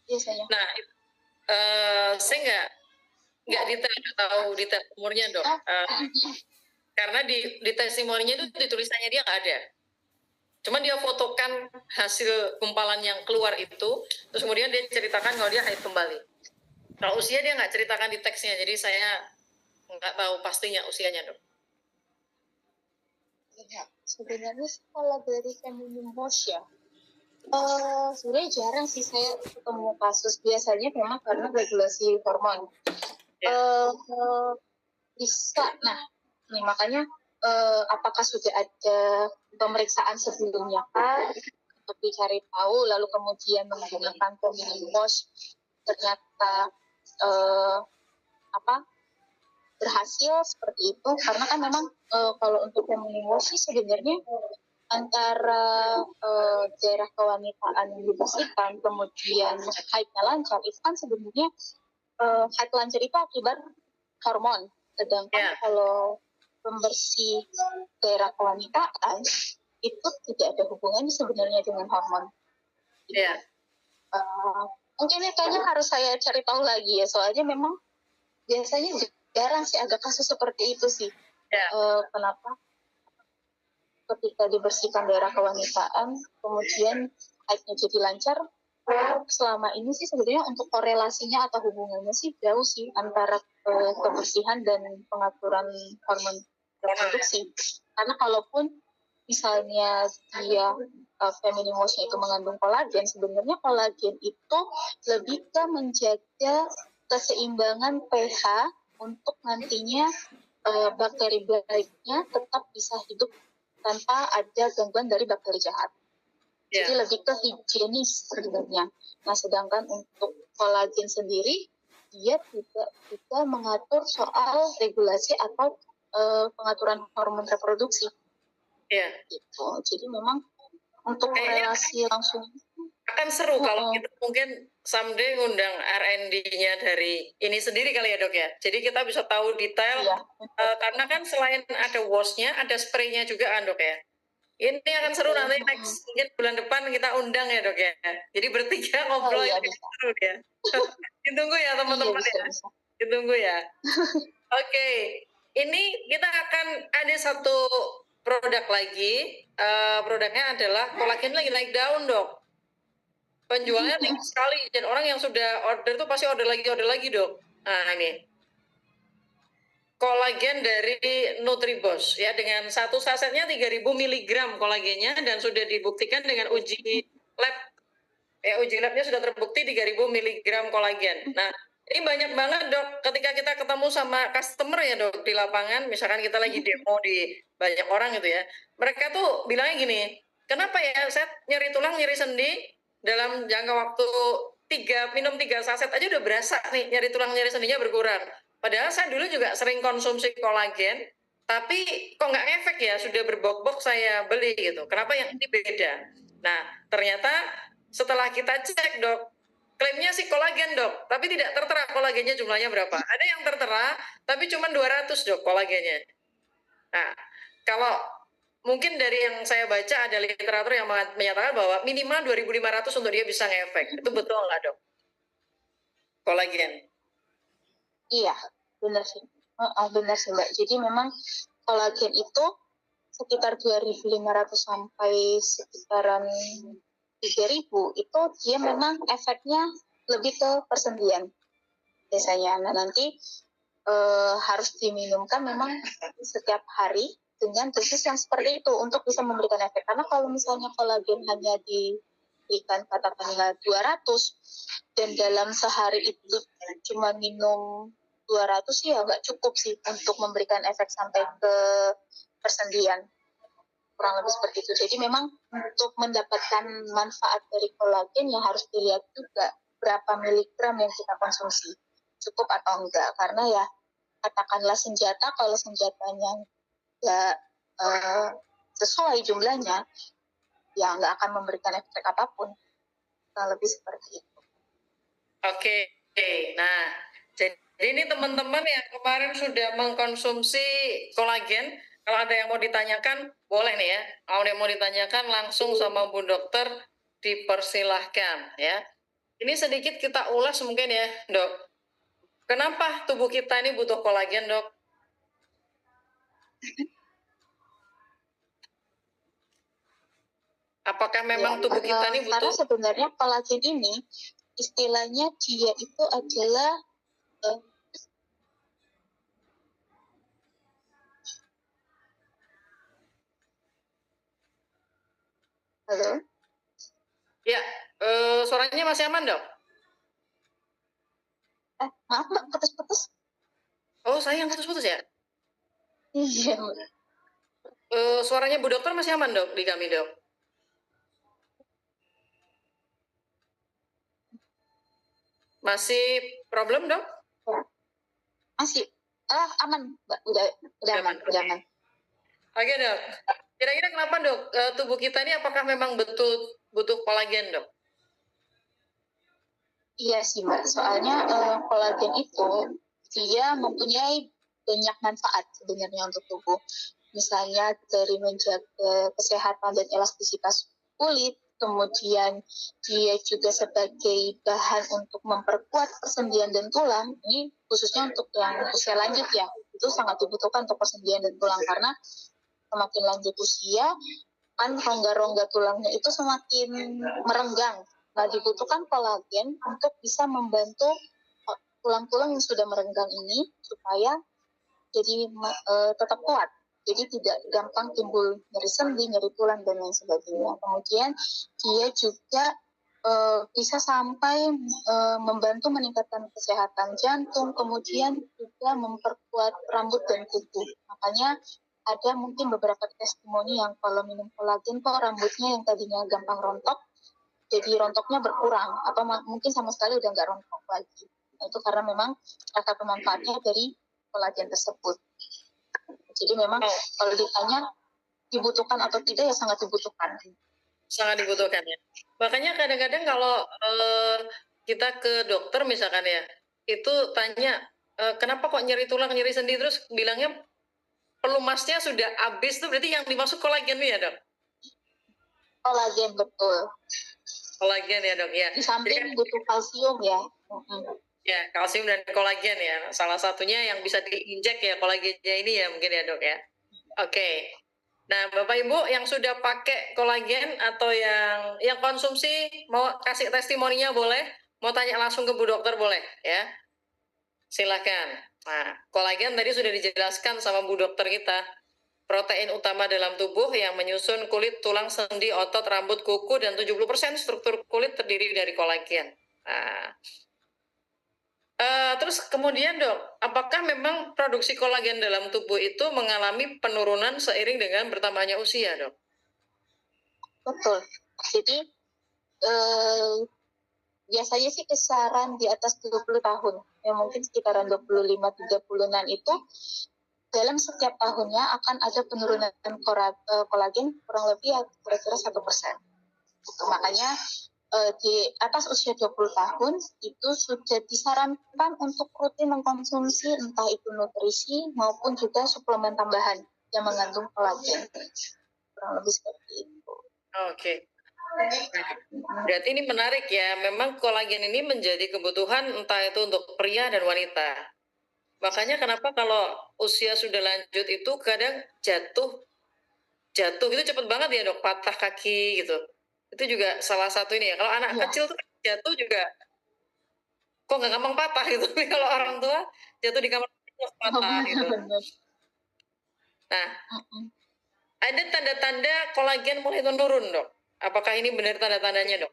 B: biasanya.
A: Nah, saya nggak tahu detail umurnya, Dok. Karena di testimoninya itu ditulisannya dia nggak ada. Cuman dia fotokan hasil gumpalan yang keluar itu, terus kemudian dia ceritakan kalau dia haid kembali. Kalau usia dia nggak ceritakan di teksnya, jadi saya nggak tahu pastinya usianya, Dok.
B: Ya, sebenarnya kalau dari feminim wash ya, sebenarnya jarang sih saya ketemu kasus. Biasanya memang karena regulasi hormon. Bisa, nah, nih makanya apakah sudah ada pemeriksaan sebelumnya kan untuk dicari tahu, lalu kemudian menggunakan feminim wash ternyata berhasil seperti itu, karena kan memang kalau untuk feminim wash sih sebenarnya antara daerah kewanitaan yang dibersihkan kemudian haidnya lancar, itu kan sebenarnya haid lancar itu akibat hormon, sedangkan kalau pembersih daerah kewanitaan itu tidak ada hubungannya sebenarnya dengan hormon.
A: Iya.
B: Mungkin kayaknya harus saya cari tahu lagi ya, soalnya memang biasanya jarang sih ada kasus seperti itu sih. Kenapa? Ketika dibersihkan daerah kewanitaan, kemudian haidnya jadi lancar, selama ini sih sebenarnya untuk korelasinya atau hubungannya sih jauh sih antara kebersihan dan pengaturan hormon reproduksi. Karena kalaupun misalnya dia feminim wash-nya itu mengandung kolagen, sebenarnya kolagen itu lebih ke menjaga keseimbangan pH untuk nantinya bakteri baiknya tetap bisa hidup tanpa ada gangguan dari bakteri jahat. Jadi lebih ke higienis sebenarnya. Nah, sedangkan untuk kolagen sendiri, dia tidak bisa mengatur soal regulasi atau pengaturan hormon reproduksi. Gitu. Jadi memang untuk korelasi langsung
A: akan seru kalau kita mungkin someday ngundang R&D-nya dari ini sendiri kali ya, Dok ya. Jadi kita bisa tahu detail karena kan selain ada wash-nya, ada spray-nya juga kan, Dok ya. Ini akan seru nanti next mungkin bulan depan kita undang ya, Dok ya. Jadi bertiga ngobrol seru ya. Ditunggu ya teman-teman ya. Ditunggu ya. Oke. Ini kita akan ada satu produk lagi. Produknya adalah kolagen lagi naik daun, Dok. Penjualnya tinggi sekali dan orang yang sudah order tuh pasti order lagi, Dok. Nah, ini kolagen dari Nutribos ya, dengan satu sasetnya 3000 mg kolagennya dan sudah dibuktikan dengan uji lab. Ya, uji labnya sudah terbukti 3000 mg kolagen. Nah, ini banyak banget, Dok, ketika kita ketemu sama customer ya, Dok, di lapangan, misalkan kita lagi demo di banyak orang gitu ya. Mereka tuh bilangnya gini, "Kenapa ya saya nyeri tulang, nyeri sendi dalam jangka waktu minum 3 saset aja udah berasa nih nyeri tulang nyeri sendinya berkurang. Padahal saya dulu juga sering konsumsi kolagen, tapi kok nggak ngefek ya, sudah berbok-bok saya beli gitu. Kenapa yang ini beda? Nah, ternyata setelah kita cek dok, klaimnya sih kolagen dok, tapi tidak tertera kolagennya jumlahnya berapa. Ada yang tertera, tapi cuma 200 dok kolagennya. Nah, kalau mungkin dari yang saya baca ada literatur yang menyatakan bahwa minimal 2.500 untuk dia bisa ngefek. Itu betul nggak dok? Kolagen.
B: Iya, benar sih. Benar sih Mbak. Jadi memang kolagen itu sekitar 2.500 sampai sekitaran 3.000 itu dia memang efeknya lebih ke persendian biasanya. Nah nanti harus diminumkan memang setiap hari dengan dosis yang seperti itu untuk bisa memberikan efek. Karena kalau misalnya kolagen hanya diberikan katakanlah 200 dan dalam sehari itu cuma minum 200 ya nggak cukup sih untuk memberikan efek sampai ke persendian. Kurang lebih seperti itu. Jadi memang untuk mendapatkan manfaat dari kolagen yang harus dilihat juga berapa miligram yang kita konsumsi. Cukup atau enggak. Karena ya katakanlah senjata, kalau senjatanya nggak sesuai jumlahnya, ya nggak akan memberikan efek apapun. Kurang lebih seperti itu.
A: Oke. Nah, jadi ini teman-teman yang kemarin sudah mengkonsumsi kolagen, kalau ada yang mau ditanyakan, boleh nih ya. Kalau ada yang mau ditanyakan langsung sama Bu Dokter, dipersilahkan ya. Ini sedikit kita ulas mungkin ya, Dok. Kenapa tubuh kita ini butuh kolagen, Dok? Apakah memang tubuh kita ini butuh?
B: Karena sebenarnya kolagen ini istilahnya dia itu adalah halo?
A: Ya, suaranya masih aman, Dok?
B: Maaf Mbak, putus-putus.
A: Oh, saya yang putus-putus ya?
B: Iya.
A: Suaranya Bu Dokter masih aman, Dok, di kami, Dok? Masih problem, Dok?
B: Masih. Aman, Mbak. Udah aman.
A: Oke, Dok. Kira-kira kenapa, Dok? Tubuh kita ini apakah memang betul butuh kolagen, Dok?
B: Iya sih, Mbak. Soalnya kolagen itu dia mempunyai banyak manfaat sebenarnya untuk tubuh. Misalnya dari menjaga kesehatan dan elastisitas kulit, kemudian dia juga sebagai bahan untuk memperkuat persendian dan tulang. Ini khususnya untuk yang usia lanjut ya, itu sangat dibutuhkan untuk persendian dan tulang karena semakin lanjut usia, kan rongga-rongga tulangnya itu semakin merenggang. Nah, dibutuhkan kolagen untuk bisa membantu tulang-tulang yang sudah merenggang ini supaya jadi tetap kuat. Jadi tidak gampang timbul nyeri sendi, nyeri tulang, dan lain sebagainya. Kemudian dia juga bisa sampai membantu meningkatkan kesehatan jantung, kemudian juga memperkuat rambut dan kuku. Makanya ada mungkin beberapa testimoni yang kalau minum kolagen kok rambutnya yang tadinya gampang rontok, jadi rontoknya berkurang, atau mungkin sama sekali udah nggak rontok lagi. Nah, itu karena memang salah satu manfaatnya dari kolagen tersebut. Jadi memang kalau ditanya dibutuhkan atau tidak ya sangat dibutuhkan.
A: Sangat dibutuhkan ya. Makanya kadang-kadang kalau kita ke dokter misalkan ya, itu tanya kenapa kok nyeri tulang, nyeri sendi, terus bilangnya pelumasnya sudah habis, tuh berarti yang dimaksud kolagen ya, Dok?
B: Kolagen, betul.
A: Kolagen ya, Dok ya.
B: Di samping butuh kalsium ya.
A: Ya, kalsium dan kolagen ya. Salah satunya yang bisa diinjek ya kolagennya ini ya mungkin ya, Dok ya. Oke. Nah, Bapak Ibu yang sudah pakai kolagen atau yang konsumsi mau kasih testimoninya boleh, mau tanya langsung ke Bu Dokter boleh ya. Silakan. Nah, kolagen tadi sudah dijelaskan sama Bu Dokter kita. Protein utama dalam tubuh yang menyusun kulit, tulang, sendi, otot, rambut, kuku, dan 70% struktur kulit terdiri dari kolagen. Nah, terus kemudian Dok, apakah memang produksi kolagen dalam tubuh itu mengalami penurunan seiring dengan bertambahnya usia, Dok?
B: Betul. Jadi biasanya sih kisaran di atas 20 tahun, ya mungkin sekitaran 25-30-an itu dalam setiap tahunnya akan ada penurunan kolagen kurang lebih ya kira-kira 1%. Gitu. Makanya di atas usia 20 tahun itu sudah disarankan untuk rutin mengkonsumsi entah itu nutrisi maupun juga suplemen tambahan yang mengandung kolagen. Kurang lebih seperti itu.
A: Oke. Berarti ini menarik ya, memang kolagen ini menjadi kebutuhan entah itu untuk pria dan wanita. Makanya kenapa kalau usia sudah lanjut itu kadang jatuh itu cepet banget ya dok, patah kaki gitu. Itu juga salah satu ini ya. Kalau anak
B: Iya.
A: kecil tuh jatuh juga kok nggak gampang patah gitu. Tapi kalau orang tua jatuh di kamar terus patah gitu.
B: Benar.
A: Nah, ada tanda-tanda kolagen mulai menurun dok. Apakah ini benar tanda-tandanya dok?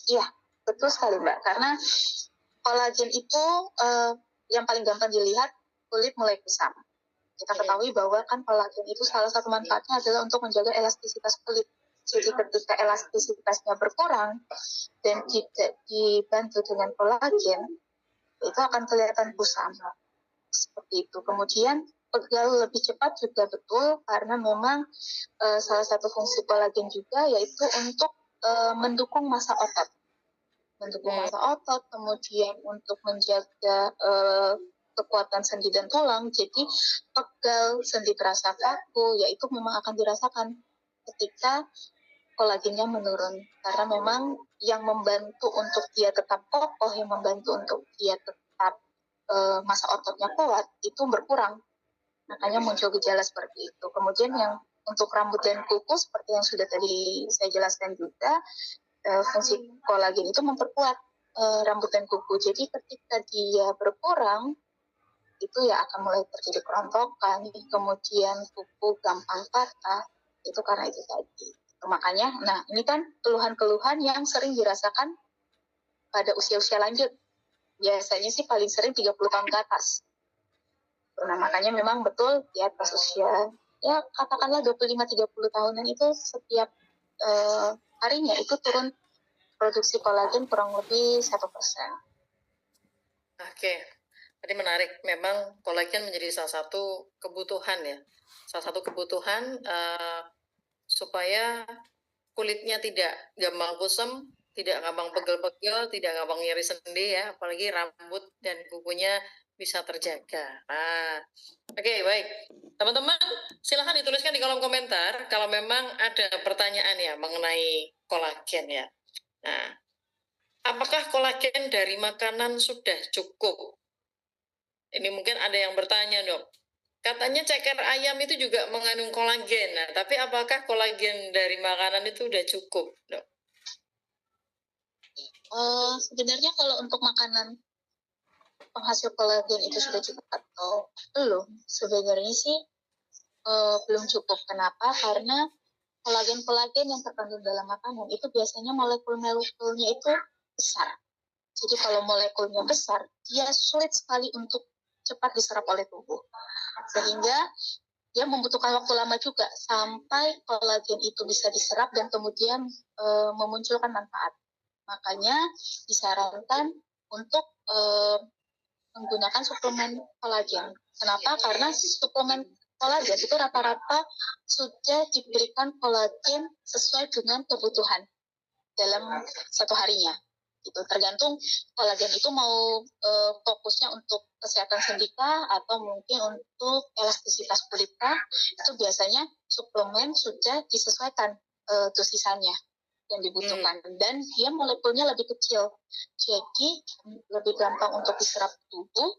B: Iya, betul sekali Mbak. Karena kolagen itu yang paling gampang dilihat kulit mulai kusam. Kita ketahui bahwa kan kolagen itu salah satu manfaatnya adalah untuk menjaga elastisitas kulit. Jadi ketika elastisitasnya berkurang dan tidak dibantu dengan kolagen, itu akan kelihatan kusam. Seperti itu. Kemudian pegal lebih cepat juga betul karena memang salah satu fungsi kolagen juga yaitu untuk mendukung massa otot. Mendukung massa otot, kemudian untuk menjaga kekuatan sendi dan tulang. Jadi pegal, sendi terasa kaku, yaitu memang akan dirasakan ketika kolagennya menurun. Karena memang yang membantu untuk dia tetap kokoh, yang membantu untuk dia tetap massa ototnya kuat, itu berkurang. Makanya muncul gejala seperti itu. Kemudian yang untuk rambut dan kuku, seperti yang sudah tadi saya jelaskan juga, fungsi kolagen itu memperkuat rambut dan kuku. Jadi ketika dia berkurang, itu ya akan mulai terjadi kerontokan, kemudian kuku gampang patah, itu karena itu tadi. Makanya, nah ini kan keluhan-keluhan yang sering dirasakan pada usia-usia lanjut. Biasanya sih paling sering 30 tahun ke atas. Nah makanya memang betul di atas usia, ya katakanlah 25-30 tahunan itu setiap harinya itu turun produksi kolagen kurang lebih 1%.
A: Oke, tadi menarik. Memang kolagen menjadi salah satu kebutuhan ya. Salah satu kebutuhan supaya kulitnya tidak gampang kusam, tidak gampang pegel-pegel, tidak gampang nyeri sendi ya, apalagi rambut dan kukunya bisa terjaga. Nah, oke, baik. Teman-teman, silahkan dituliskan di kolom komentar kalau memang ada pertanyaan ya mengenai kolagen ya. Nah, apakah kolagen dari makanan sudah cukup? Ini mungkin ada yang bertanya, dok. Katanya ceker ayam itu juga mengandung kolagen. Nah, tapi apakah kolagen dari makanan itu udah cukup, dok?
B: Sebenarnya kalau untuk makanan penghasil kolagen itu sudah cukup atau belum? Sebenarnya sih belum cukup. Kenapa? Karena kolagen-kolagen yang terkandung dalam makanan itu biasanya molekul-molekulnya itu besar. Jadi kalau molekulnya besar, dia sulit sekali untuk cepat diserap oleh tubuh. Sehingga dia membutuhkan waktu lama juga sampai kolagen itu bisa diserap dan kemudian memunculkan manfaat. Makanya disarankan untuk menggunakan suplemen kolagen. Kenapa? Karena suplemen kolagen itu rata-rata sudah diberikan kolagen sesuai dengan kebutuhan dalam satu harinya. Gitu. Tergantung kolagen itu mau fokusnya untuk kesehatan sendika atau mungkin untuk elastisitas kulitkah, itu biasanya suplemen sudah disesuaikan dosisannya yang dibutuhkan dan dia molekulnya lebih kecil, jadi lebih gampang untuk diserap tubuh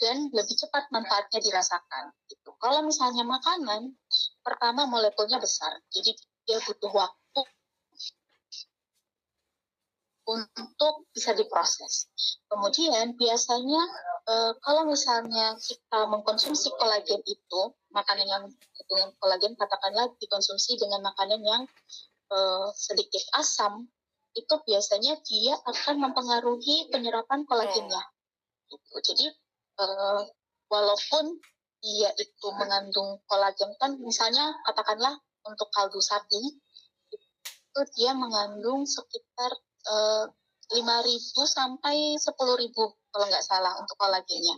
B: dan lebih cepat manfaatnya dirasakan. Gitu. Kalau misalnya makanan, pertama molekulnya besar, jadi dia butuh waktu untuk bisa diproses. Kemudian biasanya kalau misalnya kita mengkonsumsi kolagen itu, makanan yang dengan kolagen katakanlah dikonsumsi dengan makanan yang sedikit asam, itu biasanya dia akan mempengaruhi penyerapan kolagennya. Gitu. Jadi walaupun dia itu mengandung kolagen kan, misalnya katakanlah untuk kaldu sapi itu dia mengandung sekitar 5.000 sampai 10.000 kalau nggak salah untuk kolagennya.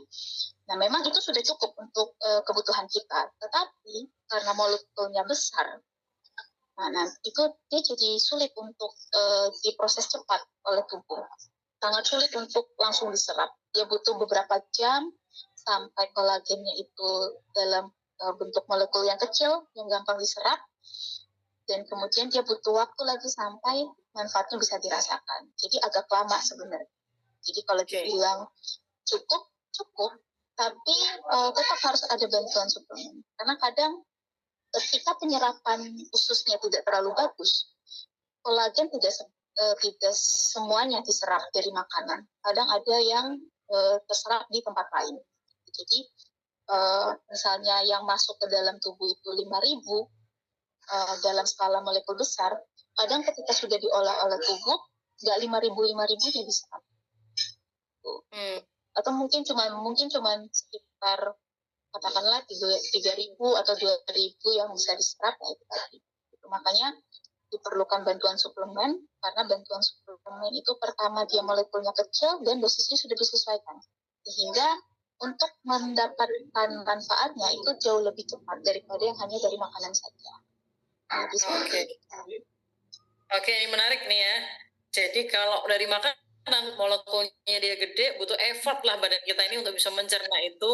B: Nah, memang itu sudah cukup untuk kebutuhan kita. Tetapi karena molekulnya besar, nah itu dia jadi sulit untuk diproses cepat oleh tubuh. Sangat sulit untuk langsung diserap. Dia butuh beberapa jam sampai kolagennya itu dalam bentuk molekul yang kecil yang gampang diserap, dan kemudian dia butuh waktu lagi sampai manfaatnya bisa dirasakan. Jadi agak lama sebenarnya. Jadi kalau dibilang cukup, tapi tetap harus ada bantuan suplemen. Karena kadang ketika penyerapan ususnya tidak terlalu bagus, kolagen tidak semuanya diserap dari makanan. Kadang ada yang terserap di tempat lain. Jadi misalnya yang masuk ke dalam tubuh itu 5.000 dalam skala molekul besar, kadang ketika sudah diolah oleh tubuh, nggak 5.000 nya diserap. Atau mungkin cuma sekitar katakanlah 3.000 atau 2.000 yang bisa diserap, ya itu tadi. Makanya diperlukan bantuan suplemen, karena bantuan suplemen itu pertama dia molekulnya kecil dan dosisnya sudah disesuaikan, sehingga untuk mendapatkan manfaatnya itu jauh lebih cepat daripada yang hanya dari makanan saja.
A: Oke, ini menarik nih ya. Jadi kalau dari makanan molekulnya dia gede, butuh effort lah badan kita ini untuk bisa mencerna itu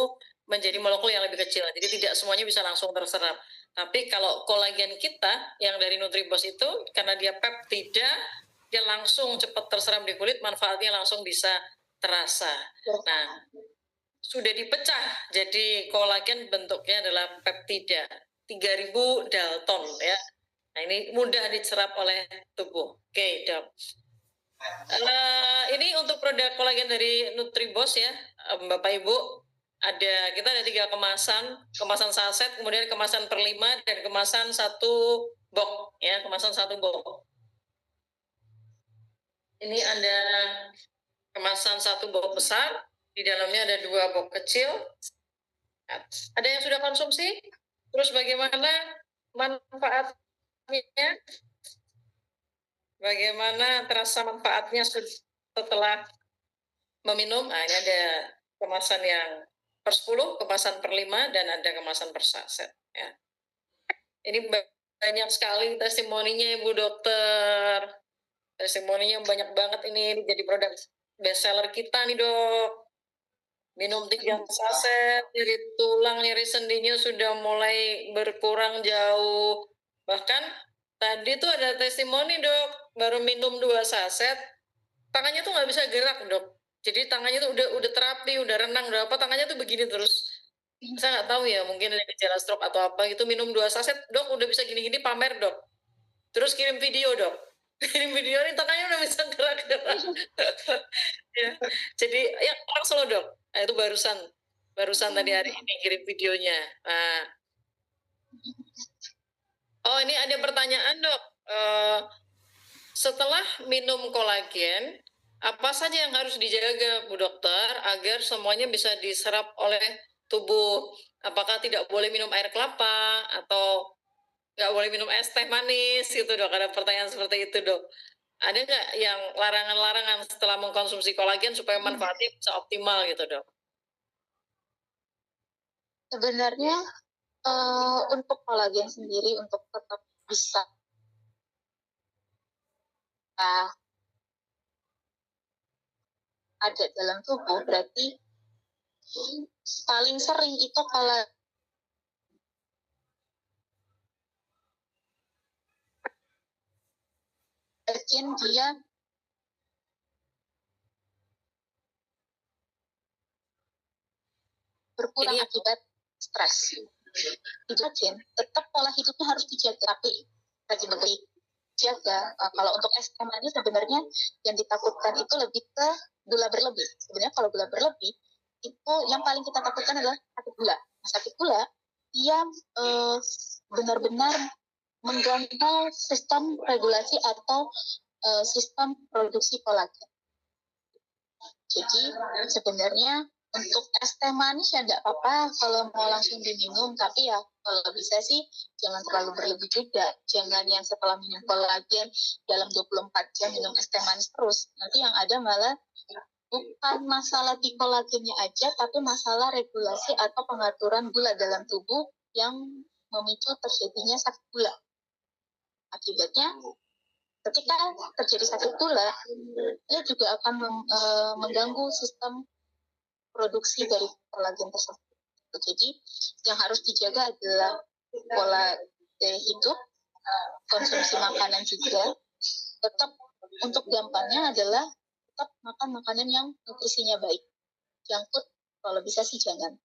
A: menjadi molekul yang lebih kecil. Jadi tidak semuanya bisa langsung terserap. Tapi kalau kolagen kita yang dari Nutribos itu, karena dia peptida, dia langsung cepat terserap di kulit, manfaatnya langsung bisa terasa. Nah, sudah dipecah. Jadi kolagen bentuknya adalah peptida. 3.000 Dalton ya. Nah, ini mudah diserap oleh tubuh. Oke, Dok. Ini untuk produk kolagen dari Nutribos ya, Bapak Ibu. Kita ada 3 kemasan saset, kemudian kemasan per 5 dan kemasan 1 box ya, kemasan 1 box. Ini ada kemasan 1 box besar, di dalamnya ada 2 box kecil. Ada yang sudah konsumsi? Terus bagaimana manfaatnya? Bagaimana terasa manfaatnya setelah meminum? Nah, ini ada kemasan yang per 10, kemasan per 5, dan ada kemasan per saset. Ya. Ini banyak sekali testimoninya, Ibu Dokter. Testimoninya banyak banget ini jadi produk bestseller kita nih, Dok. Minum 3 saset, nyeri tulang, nyeri sendinya sudah mulai berkurang jauh. Bahkan tadi tuh ada testimoni, Dok, baru minum 2 saset, tangannya tuh nggak bisa gerak, Dok. Jadi tangannya tuh udah terapi, udah renang, udah apa, tangannya tuh begini terus. Saya nggak tahu ya, mungkin ada gejala stroke atau apa gitu, minum 2 saset, Dok, udah bisa gini-gini, pamer, Dok. Terus kirim video, Dok. Kirim video ini tangannya udah bisa gerak-gerak. Ya. Jadi ya langsung, Dok. Nah, itu barusan tadi hari ini kirim videonya. Nah. Oh, ini ada pertanyaan, Dok. Setelah minum kolagen, apa saja yang harus dijaga, Bu Dokter, agar semuanya bisa diserap oleh tubuh? Apakah tidak boleh minum air kelapa atau nggak boleh minum es teh manis gitu, Dok? Ada pertanyaan seperti itu, Dok. Ada nggak yang larangan-larangan setelah mengkonsumsi kolagen supaya manfaatnya bisa optimal gitu, Dok?
B: Sebenarnya untuk kolagen sendiri, untuk tetap bisa ada dalam tubuh, berarti paling sering itu kolagen dia berkurang akibat stres. Kolagen tetap pola hidupnya harus dijaga, tapi rajin jaga. Kalau untuk es teh manis sebenarnya yang ditakutkan itu lebih ke gula berlebih. Sebenarnya kalau gula berlebih itu yang paling kita takutkan adalah sakit gula. Nah, sakit gula dia benar-benar mengganggu sistem regulasi atau sistem produksi kolagen. Jadi sebenarnya Untuk es teh manis ya nggak apa-apa kalau mau langsung diminum, tapi ya kalau bisa sih jangan terlalu berlebih juga. Jangan yang setelah minum kolagen dalam 24 jam minum es teh manis terus. Nanti yang ada malah bukan masalah di kolagennya aja, tapi masalah regulasi atau pengaturan gula dalam tubuh yang memicu terjadinya sakit gula. Akibatnya ketika terjadi sakit gula, dia juga akan mengganggu sistem produksi dari kolagen tersebut. Jadi yang harus dijaga adalah pola gaya hidup, konsumsi makanan juga. Tetap untuk gampangnya adalah tetap makan makanan yang nutrisinya baik. Junk food kalau bisa sih jangan.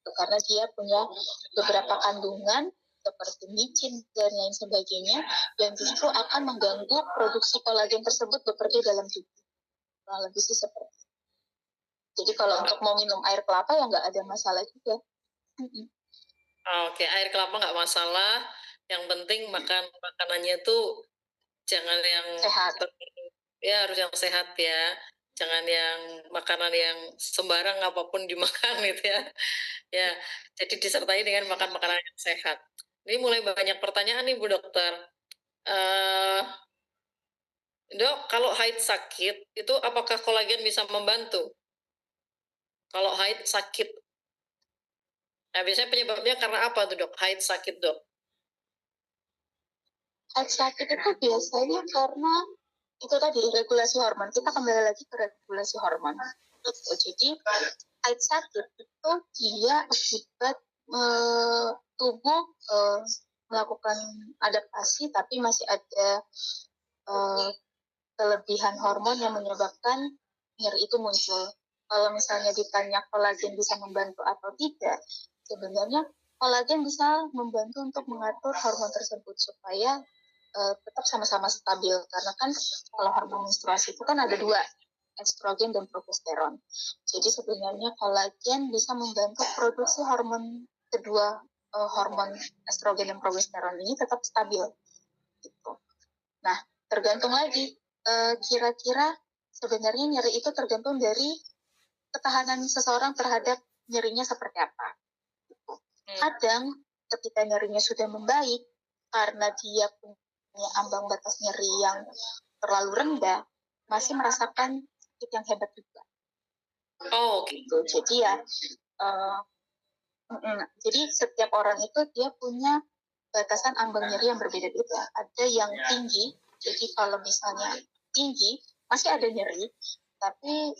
B: Karena dia punya beberapa kandungan seperti micin dan lain sebagainya yang justru akan mengganggu produksi kolagen tersebut bekerja dalam tubuh. Nah, lebih sih seperti itu. Jadi kalau untuk mau minum air kelapa ya nggak ada masalah juga.
A: Oke, air kelapa nggak masalah. Yang penting makanannya tuh jangan yang
B: Sehat.
A: Ya harus yang sehat ya. Jangan yang makanan yang sembarang apapun dimakan gitu ya. Ya, jadi disertai dengan makan makanan yang sehat. Ini mulai banyak pertanyaan nih Bu Dokter. Eh, Dok, kalau haid sakit itu apakah kolagen bisa membantu? Kalau haid sakit, nah biasanya penyebabnya karena apa tuh Dok? Haid sakit Dok?
B: Haid sakit itu biasanya karena itu tadi regulasi hormon. Kita kembali lagi ke regulasi hormon. Jadi haid sakit itu dia akibat tubuh melakukan adaptasi, tapi masih ada kelebihan hormon yang menyebabkan nyeri itu muncul. Kalau misalnya ditanya kolagen bisa membantu atau tidak, sebenarnya kolagen bisa membantu untuk mengatur hormon tersebut supaya tetap sama-sama stabil. Karena kan kalau hormon menstruasi itu kan ada dua, estrogen dan progesteron. Jadi sebenarnya kolagen bisa membantu produksi hormon kedua, hormon estrogen dan progesteron ini tetap stabil. Gitu. Nah, tergantung lagi kira-kira sebenarnya nyeri itu tergantung dari ketahanan seseorang terhadap nyerinya seperti apa. Kadang ketika nyerinya sudah membaik karena dia punya ambang batas nyeri yang terlalu rendah, masih merasakan sakit yang hebat juga.
A: Oh, gitu.
B: Jadi ya, jadi setiap orang itu dia punya batasan ambang nyeri yang berbeda-beda. Ada yang tinggi, jadi kalau misalnya tinggi masih ada nyeri, tapi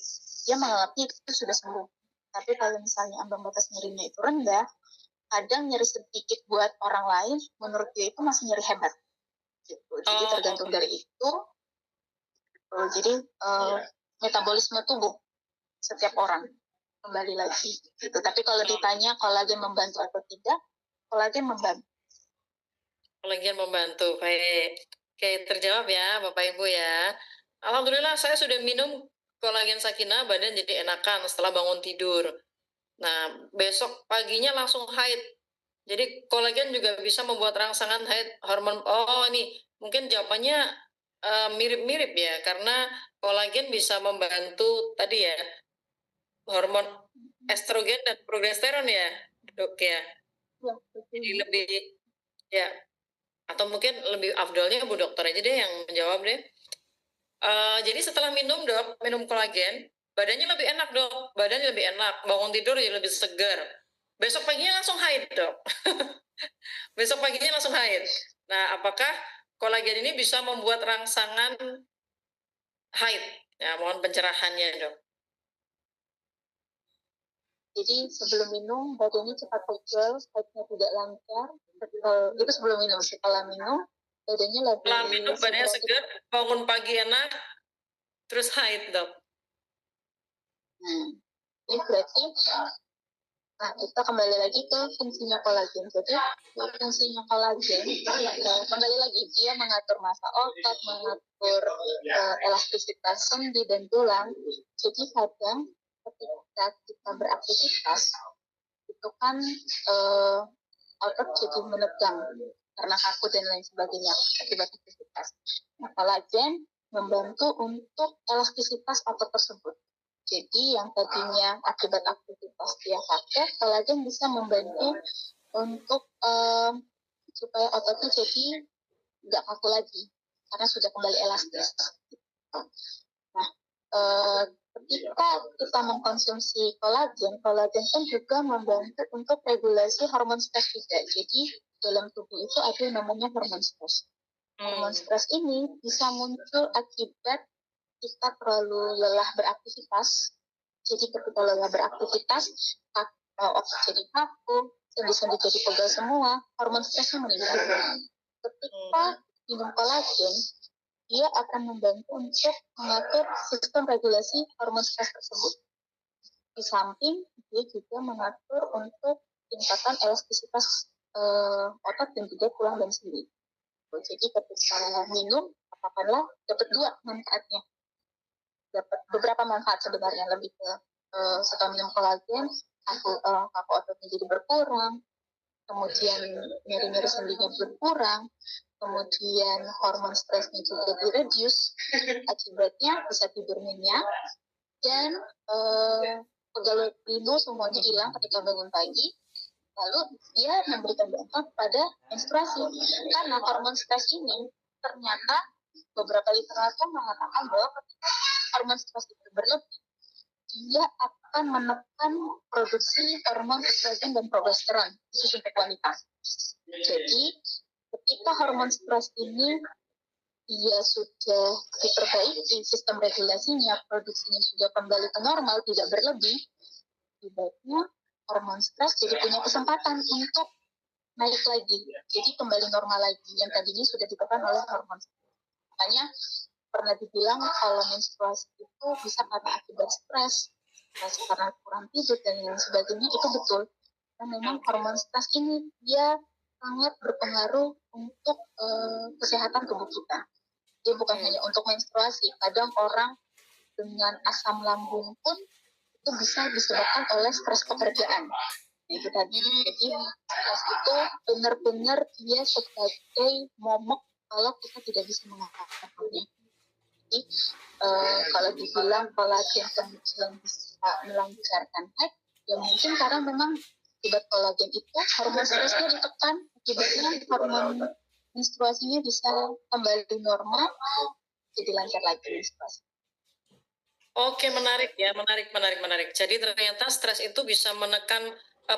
B: dia menganggapnya itu sudah sembuh. Tapi kalau misalnya ambang batas nyerinya itu rendah, kadang nyeri sedikit buat orang lain, menurut dia itu masih nyeri hebat. Gitu. Jadi tergantung dari itu. Jadi metabolisme tubuh setiap orang kembali lagi. Gitu. Tapi kalau ditanya kolagen membantu atau tidak, kolagen membantu.
A: Kolagen membantu, baik. Oke, terjawab ya Bapak Ibu ya. Alhamdulillah saya sudah minum kolagen Sakina, badan jadi enakan setelah bangun tidur. Nah, besok paginya langsung haid. Jadi kolagen juga bisa membuat rangsangan haid hormon. Oh, ini mungkin jawabannya mirip-mirip ya, karena kolagen bisa membantu tadi ya, hormon estrogen dan progesteron ya, Dok ya. Jadi lebih ya, atau mungkin lebih afdolnya Bu Dokter aja deh yang menjawab deh. Jadi setelah minum Dok, minum kolagen, badannya lebih enak Dok, badannya lebih enak, bangun tidur jadi lebih segar. Besok paginya langsung haid Dok. Besok paginya langsung haid. Nah, apakah kolagen ini bisa membuat rangsangan haid? Ya, mohon pencerahannya Dok.
B: Jadi sebelum minum badannya cepat pegel, haidnya tidak lancar. Itu sebelum minum. Setelah minum badannya lebih.
A: Setelah minum badannya segar, bangun pagi enak, terus haid Dok.
B: Ini berarti, nah kita kembali lagi ke fungsinya kolagen. Jadi fungsinya kolagen kembali lagi dia mengatur massa otot, mengatur elastisitas sendi dan tulang. Jadi kadang ketika kita beraktivitas itu kan otot jadi menegang karena kaku dan lain sebagainya akibat aktivitas. Nah, kolagen membantu untuk elastisitas otot tersebut. Jadi yang tadinya akibat aktivitas dia pakai, kolagen bisa membantu untuk supaya ototnya jadi nggak kaku lagi karena sudah kembali elastis. Nah, ketika kita mengkonsumsi kolagen kan juga membantu untuk regulasi hormon stres juga. Jadi dalam tubuh itu ada yang namanya hormon stres. Hormon stres ini bisa muncul akibat kita terlalu lelah beraktivitas. Jadi ketika lelah beraktivitas, otot jadi kaku, sendi-sendi jadi pegal semua, hormon stresnya meningkat. Ketika minum kolagen, dia akan membantu untuk mengatur sistem regulasi hormon stres tersebut. Di samping, dia juga mengatur untuk tingkatan elastisitas otot dan juga tulang dan sendi. Jadi ketika minum, katakanlah dapat 2 manfaatnya. Dapat beberapa manfaat sebenarnya, lebih ke setelah minum kolagen, kaku ototnya jadi berkurang, kemudian nyeri-nyeri sendinya berkurang, kemudian hormon stresnya juga direduce, akibatnya bisa tidur nyenyak, dan pegal linu semuanya hilang ketika bangun pagi. Lalu dia memberikan dampak pada menstruasi, karena hormon stres ini ternyata beberapa literatur mengatakan bahwa ketika hormon stres itu berlebih, dia akan menekan produksi hormon estrogen dan progesteron khusus untuk wanita. Jadi ketika hormon stres ini dia sudah diperbaiki, sistem regulasinya, produksinya sudah kembali ke normal, tidak berlebih, akibatnya hormon stres jadi punya kesempatan untuk naik lagi, jadi kembali normal lagi, yang tadinya sudah ditekan oleh hormon stres. Makanya pernah dibilang kalau menstruasi itu bisa karena akibat stres, karena kurang tidur dan lain sebagainya, itu betul. Dan memang hormon stres ini dia sangat berpengaruh untuk kesehatan tubuh kita. Dia bukan hanya untuk menstruasi, kadang orang dengan asam lambung pun itu bisa disebabkan oleh stres pekerjaan. Itu tadi. Jadi stres itu benar-benar dia sebagai momok kalau kita tidak bisa mengatasinya. Jadi kalau dibilang kolagen kemudian bisa melancarkan haid, ya mungkin karena memang akibat kolagen itu hormon stresnya ditekan, akibatnya hormon menstruasinya bisa kembali normal, jadi lancar lagi menstruasi.
A: Oke, menarik ya, menarik. Jadi ternyata stres itu bisa menekan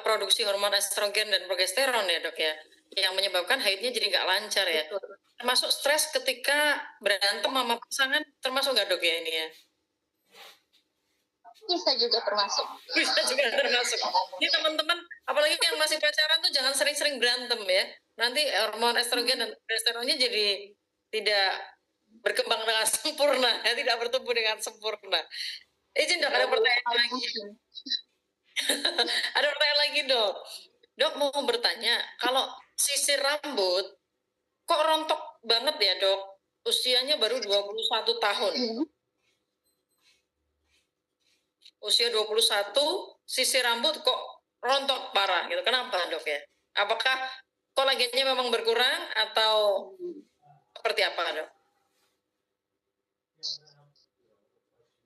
A: produksi hormon estrogen dan progesteron ya dok ya, yang menyebabkan haidnya jadi nggak lancar ya.
B: Betul.
A: Termasuk stres ketika berantem sama pasangan, termasuk nggak dok ya ini ya?
B: Bisa juga termasuk.
A: Ini teman-teman, apalagi yang masih pacaran tuh jangan sering-sering berantem ya. Nanti hormon estrogen dan progesteronnya jadi tidak berkembang dengan sempurna, ya, tidak bertumbuh dengan sempurna. Izin dok, ada pertanyaan lagi. Ada pertanyaan lagi dok. Dok mau bertanya, kalau sisir rambut kok rontok banget ya dok? Usianya baru 21 tahun. Usia 21, sisir rambut kok rontok parah gitu. Kenapa dok ya? Apakah kolagennya memang berkurang atau seperti apa dok?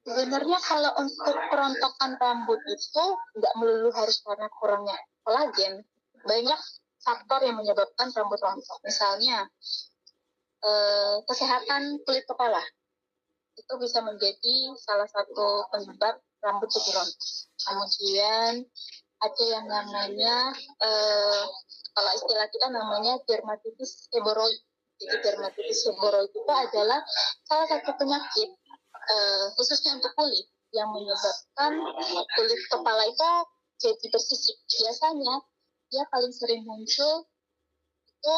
B: Sebenarnya kalau untuk kerontokan rambut itu nggak melulu harus karena kurangnya kolagen. Banyak faktor yang menyebabkan rambut rontok. Misalnya kesehatan kulit kepala itu bisa menjadi salah satu penyebab rambut jadi rontok. Kemudian ada yang namanya kalau istilah kita namanya dermatitis seboroid. Jadi dermatitis seboroid itu adalah salah satu penyakit khususnya untuk kulit yang menyebabkan kulit kepala itu jadi bersisik. Biasanya dia paling sering muncul itu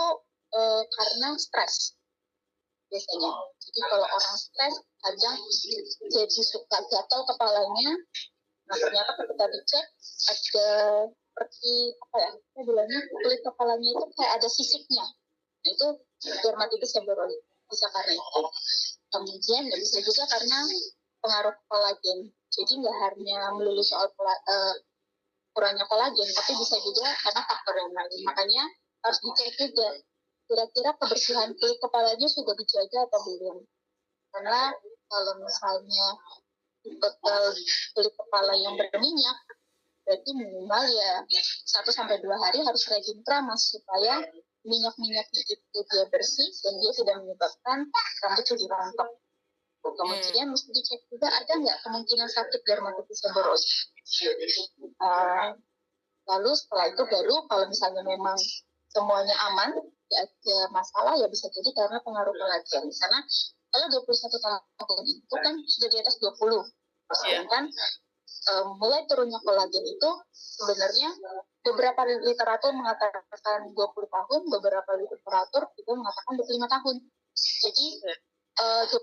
B: karena stres biasanya. Jadi kalau orang stres kadang jadi suka gatal kepalanya. Nah ternyata ketika dicek ada seperti apa ya? Saya bilangnya kulit kepalanya itu kayak ada sisiknya. Nah itu dermatitis seboroid, bisa karena itu. Kemudian nggak bisa juga karena pengaruh kolagen. Jadi nggak hanya melulu soal kurangnya kolagen, tapi bisa juga karena faktor yang lain. Makanya harus dicek juga kira-kira kebersihan kulit kepalanya sudah dijaga atau belum. Karena kalau misalnya bekal kulit kepala yang berminyak, berarti minimal ya 1-2 hari harus rajin keramas supaya minyak-minyaknya itu dia bersih dan dia tidak menyebabkan rambut jadi rontok. Kemudian mesti dicek juga ada nggak kemungkinan sakit dermatitis seborrheic. Lalu setelah itu baru kalau misalnya memang semuanya aman, nggak ada masalah, ya bisa jadi karena pengaruh kolagen. Karena kalau 21 tahun itu kan sudah di atas 20. Sedangkan mulai turunnya kolagen itu sebenarnya beberapa literatur mengatakan 20 tahun, beberapa literatur juga mengatakan 25 tahun. Jadi 21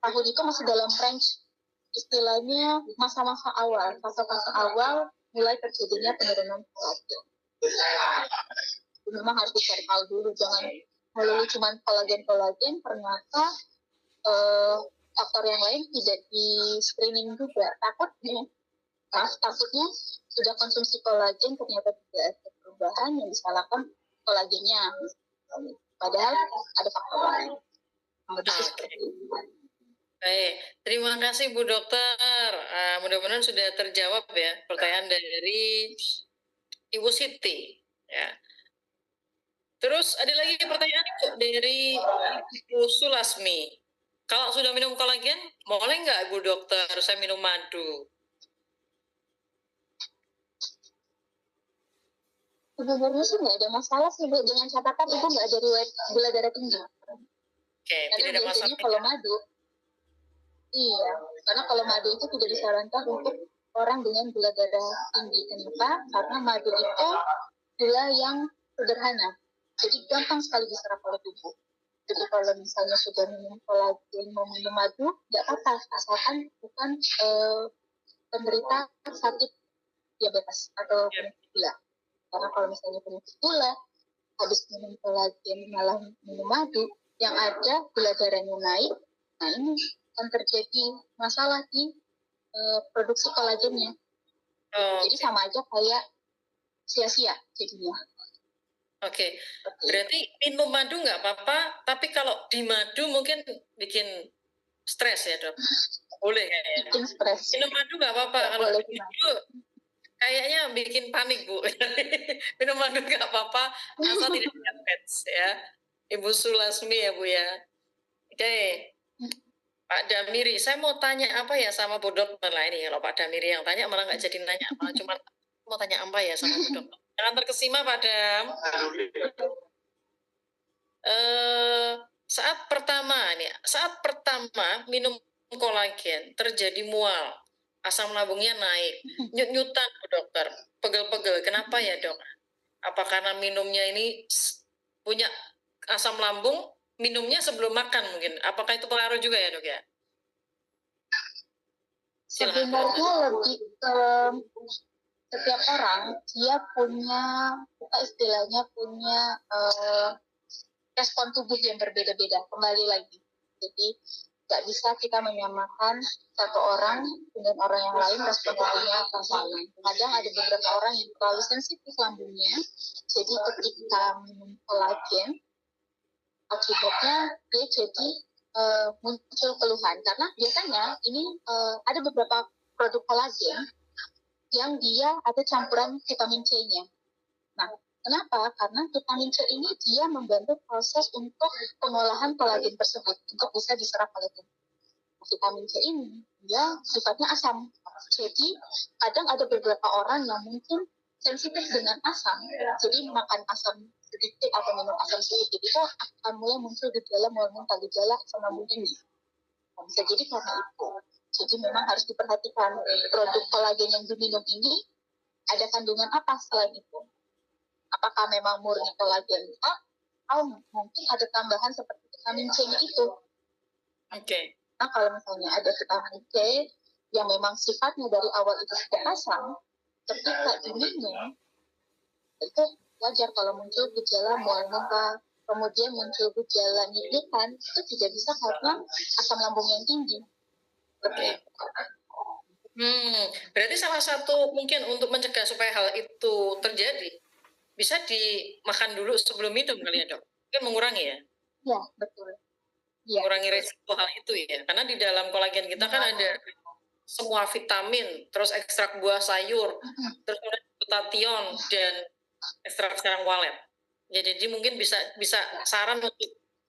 B: tahun itu masih dalam range istilahnya masa-masa awal, fase-fase awal mulai terjadinya penurunan kolagen. Memang harus dicari tahu dulu, jangan melulu cuma kolagen, ternyata faktor yang lain tidak di screening juga. Takutnya sudah konsumsi kolagen ternyata tidak ada perubahan yang disalahkan kolagennya. Padahal ada faktor lain.
A: Baik, terima kasih Bu Dokter. Mudah-mudahan sudah terjawab ya pertanyaan dari Ibu Siti. Ya. Terus ada lagi pertanyaan dari Ibu Sulasmi. Kalau sudah minum kolagen, boleh nggak Bu Dokter saya minum madu?
B: Sebenarnya sih nggak ada masalah sih Bu, dengan catatan Ibu nggak ada riwayat gula darah tinggi.
A: Oke, tidak ada masalah.
B: Kalau madu, iya, karena kalau madu itu tidak disarankan untuk orang dengan gula darah tinggi. Kenapa? Karena madu itu gula yang sederhana, jadi gampang sekali diserap oleh tubuh. Jadi kalau misalnya sudah minum kolagen, mau minum madu, tidak apa-apa, asalkan bukan penderita sakit diabetes atau penyakit gula. Karena kalau misalnya penyakit gula, habis minum kolagen malah minum madu, yang ada gula darahnya naik, nah ini akan terjadi masalah di produksi kolagennya. Jadi sama aja kayak sia-sia jadinya.
A: Oke, berarti minum madu nggak apa-apa, tapi kalau di madu mungkin bikin stres ya Dok? Boleh kayaknya.
B: Bikin stres.
A: Minum madu nggak apa-apa, kalau madu kayaknya bikin panik Bu. Minum madu nggak apa-apa, asal tidak diabetes ya. Ibu Sulasmi ya Bu ya. Oke. Pak Damiri, saya mau tanya apa ya sama Bu Dokter lah ini. Kalau Pak Damiri yang tanya malah nggak jadi nanya, malah cuma mau tanya apa ya sama Bu Dokter. Jangan terkesima Pak Dam. Saat pertama minum kolagen terjadi mual, asam lambungnya naik, nyut-nyutan Bu Dokter, pegel-pegel. Kenapa ya Dok? Apa karena minumnya ini punya asam lambung? Minumnya sebelum makan mungkin. Apakah itu pengaruh juga ya Dok ya?
B: Sebenarnya lebih ke setiap orang dia punya istilahnya punya respon tubuh yang berbeda-beda. Kembali lagi, jadi nggak bisa kita menyamakan satu orang dengan orang yang lain respon tubuhnya akan sama. Kadang ada beberapa orang yang terlalu sensitif lambungnya, jadi ketika minum kolagen akibatnya dia jadi muncul keluhan, karena biasanya ini ada beberapa produk kolagen yang dia ada campuran vitamin C-nya. Nah, kenapa? Karena vitamin C ini dia membantu proses untuk pengolahan kolagen tersebut untuk bisa diserap oleh tubuh. Vitamin C ini dia sifatnya asam, jadi kadang ada beberapa orang yang mungkin sensitif dengan asam, jadi makan asam sedikit atau minum asam sedikit itu akan mulai muncul gejala gejala asam lambung tinggi. Bisa jadi karena itu. Jadi memang harus diperhatikan produk kolagen yang diminum ini ada kandungan apa selain itu. Apakah memang murni kolagen atau mungkin ada tambahan seperti vitamin C itu.
A: Oke.
B: Nah kalau misalnya ada vitamin C yang memang sifatnya dari awal itu sudah asam, ketika diminum itu wajar kalau muncul gejala mual muntah, kemudian muncul gejala nyut-nyutan, itu tidak bisa karena asam lambung yang tinggi.
A: Oke. Berarti salah satu mungkin untuk mencegah supaya hal itu terjadi, bisa dimakan dulu sebelum minum kali ya Dok? Mungkin mengurangi ya?
B: Ya, betul. Ya.
A: Mengurangi resiko hal itu ya, karena di dalam kolagen kita kan ada semua vitamin, terus ekstrak buah sayur, terus glutathione dan ekstrak sarang walet. Ya, jadi mungkin bisa saran untuk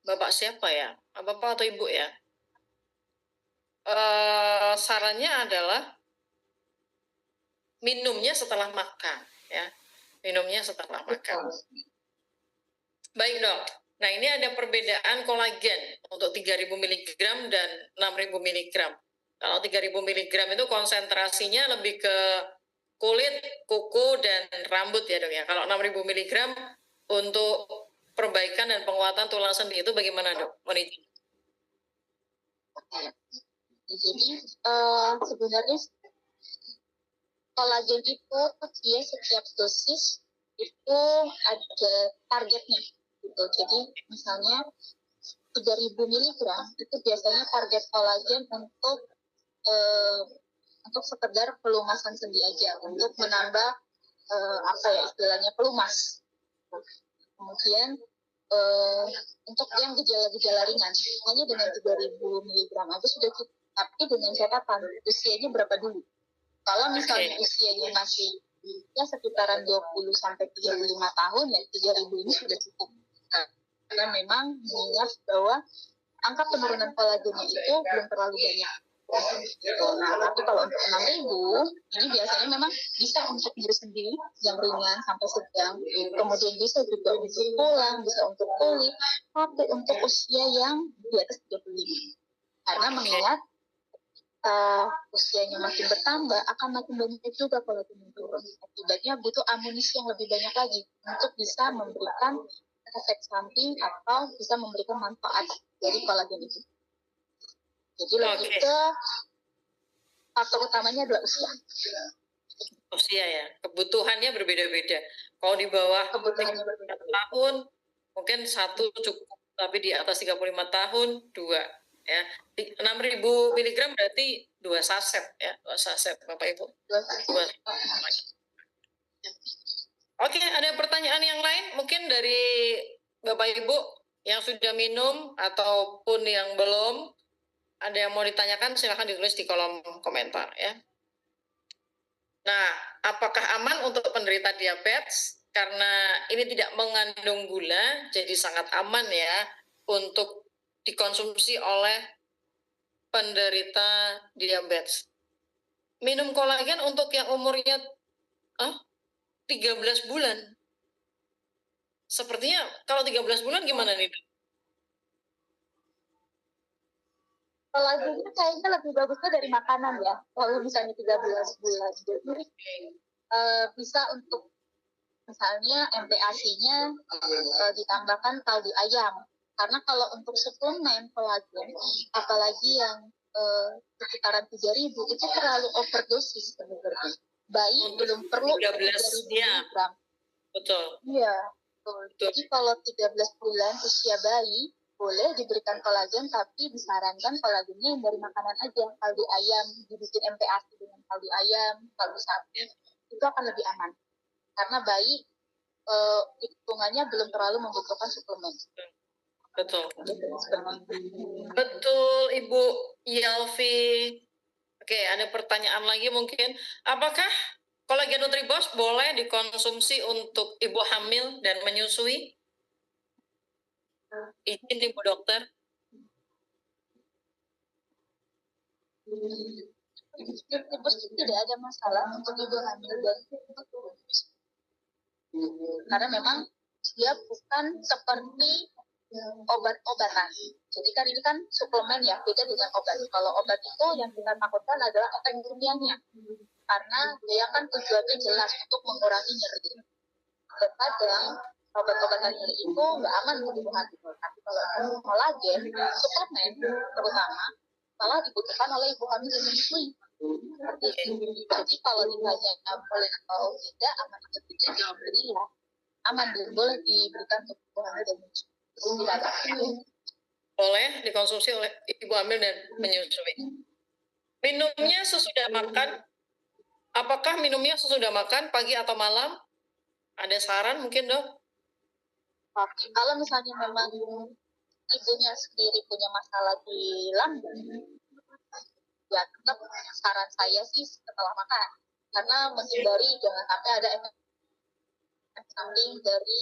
A: Bapak siapa ya? Bapak atau Ibu ya? Sarannya adalah minumnya setelah makan, ya. Minumnya setelah makan. Baik, Dok. Nah, ini ada perbedaan kolagen untuk 3000 mg dan 6000 mg. Kalau 3000 mg itu konsentrasinya lebih ke kulit, kuku, dan rambut ya, Dok ya. Kalau 6000 mg untuk perbaikan dan penguatan tulang sendi itu bagaimana, Dok?
B: Jadi sebenarnya kolagen itu dia setiap dosis itu ada targetnya gitu. Jadi misalnya 3000 mg itu biasanya target kolagen untuk sekedar pelumasan sendi aja, untuk menambah istilahnya pelumas. Kemudian untuk yang gejala-gejala ringan hanya dengan 3000 mg aja sudah cukup, tapi dengan catatan usianya berapa dulu. Kalau misalnya usianya masih ya sekitaran 20 sampai 35 tahun, ya 3000 ini sudah cukup. Karena memang mengingat bahwa angka penurunan kolagennya itu belum terlalu banyak. Nah, tapi kalau untuk 6000 ini biasanya memang bisa untuk diri sendiri yang ringan sampai sedang, kemudian bisa juga untuk tulang, bisa untuk kulit, tapi untuk usia yang di atas 35. Karena mengingat usianya makin bertambah, akan makin banyak juga kolagen turun. Akibatnya butuh amunisi yang lebih banyak lagi untuk bisa memberikan efek samping atau bisa memberikan manfaat dari kolagen itu. Jadi lebih ke faktor utamanya adalah usia.
A: Usia ya, kebutuhannya berbeda-beda. Kalau di bawah 35 tahun mungkin 1 cukup, tapi di atas 35 tahun 2 ya. 6000 mg berarti 2 saset ya, 2 saset Bapak Ibu. 2. Oke, ada pertanyaan yang lain mungkin dari Bapak Ibu yang sudah minum ataupun yang belum? Ada yang mau ditanyakan, silahkan ditulis di kolom komentar ya. Nah, apakah aman untuk penderita diabetes? Karena ini tidak mengandung gula, jadi sangat aman ya untuk dikonsumsi oleh penderita diabetes. Minum kolagen untuk yang umurnya 13 bulan. Sepertinya kalau 13 bulan gimana nih?
B: Kolagen itu kayaknya lebih bagusnya dari makanan ya, kalau misalnya 13 bulan. Jadi bisa untuk misalnya MPASI-nya ditambahkan kaldu ayam. Karena kalau untuk suplemen kolagen, apalagi yang sekitaran 3000 itu terlalu overdosis sebenarnya. Bayi belum perlu 3000 mg.
A: Betul.
B: Iya, betul. Jadi kalau 13 bulan usia bayi boleh diberikan kolagen, tapi disarankan kolagennya yang dari makanan aja. Kaldu ayam, dibikin MPASI dengan kaldu ayam, kaldu sapi, itu akan lebih aman. Karena bayi hitungannya belum terlalu membutuhkan suplemen.
A: Betul. Betul, Ibu Yalvi. Oke, ada pertanyaan lagi mungkin. Apakah kolagen Nutribos boleh dikonsumsi untuk ibu hamil dan menyusui? Izin Ibu Dokter.
B: Nutribos tidak ada masalah untuk ibu hamil dan karena memang dia bukan seperti obat-obatan. Jadi kan ini kan suplemen ya, beda dengan obat. Kalau obat itu yang kita takutkan adalah efek kimianya, karena dia kan tujuannya jelas untuk mengurangi nyeri. Terkadang obat-obatan nyeri itu nggak aman untuk ibu hamil. Tapi kalau kolagen, suplemen terutama, malah dibutuhkan oleh ibu hamil yang menyusui. Jadi kalau ditanya boleh atau tidak, aman atau tidak, jadi ya aman dan boleh diberikan untuk ibu hamil dan menyusui.
A: Boleh dikonsumsi oleh ibu hamil dan menyusui. Minumnya sesudah makan. Apakah minumnya sesudah makan pagi atau malam? Ada saran mungkin, Dok?
B: Kalau misalnya memang ibunya sendiri punya masalah di lambung, ya tetap saran saya sih setelah makan, karena menghindari jangan sampai ada efek samping dari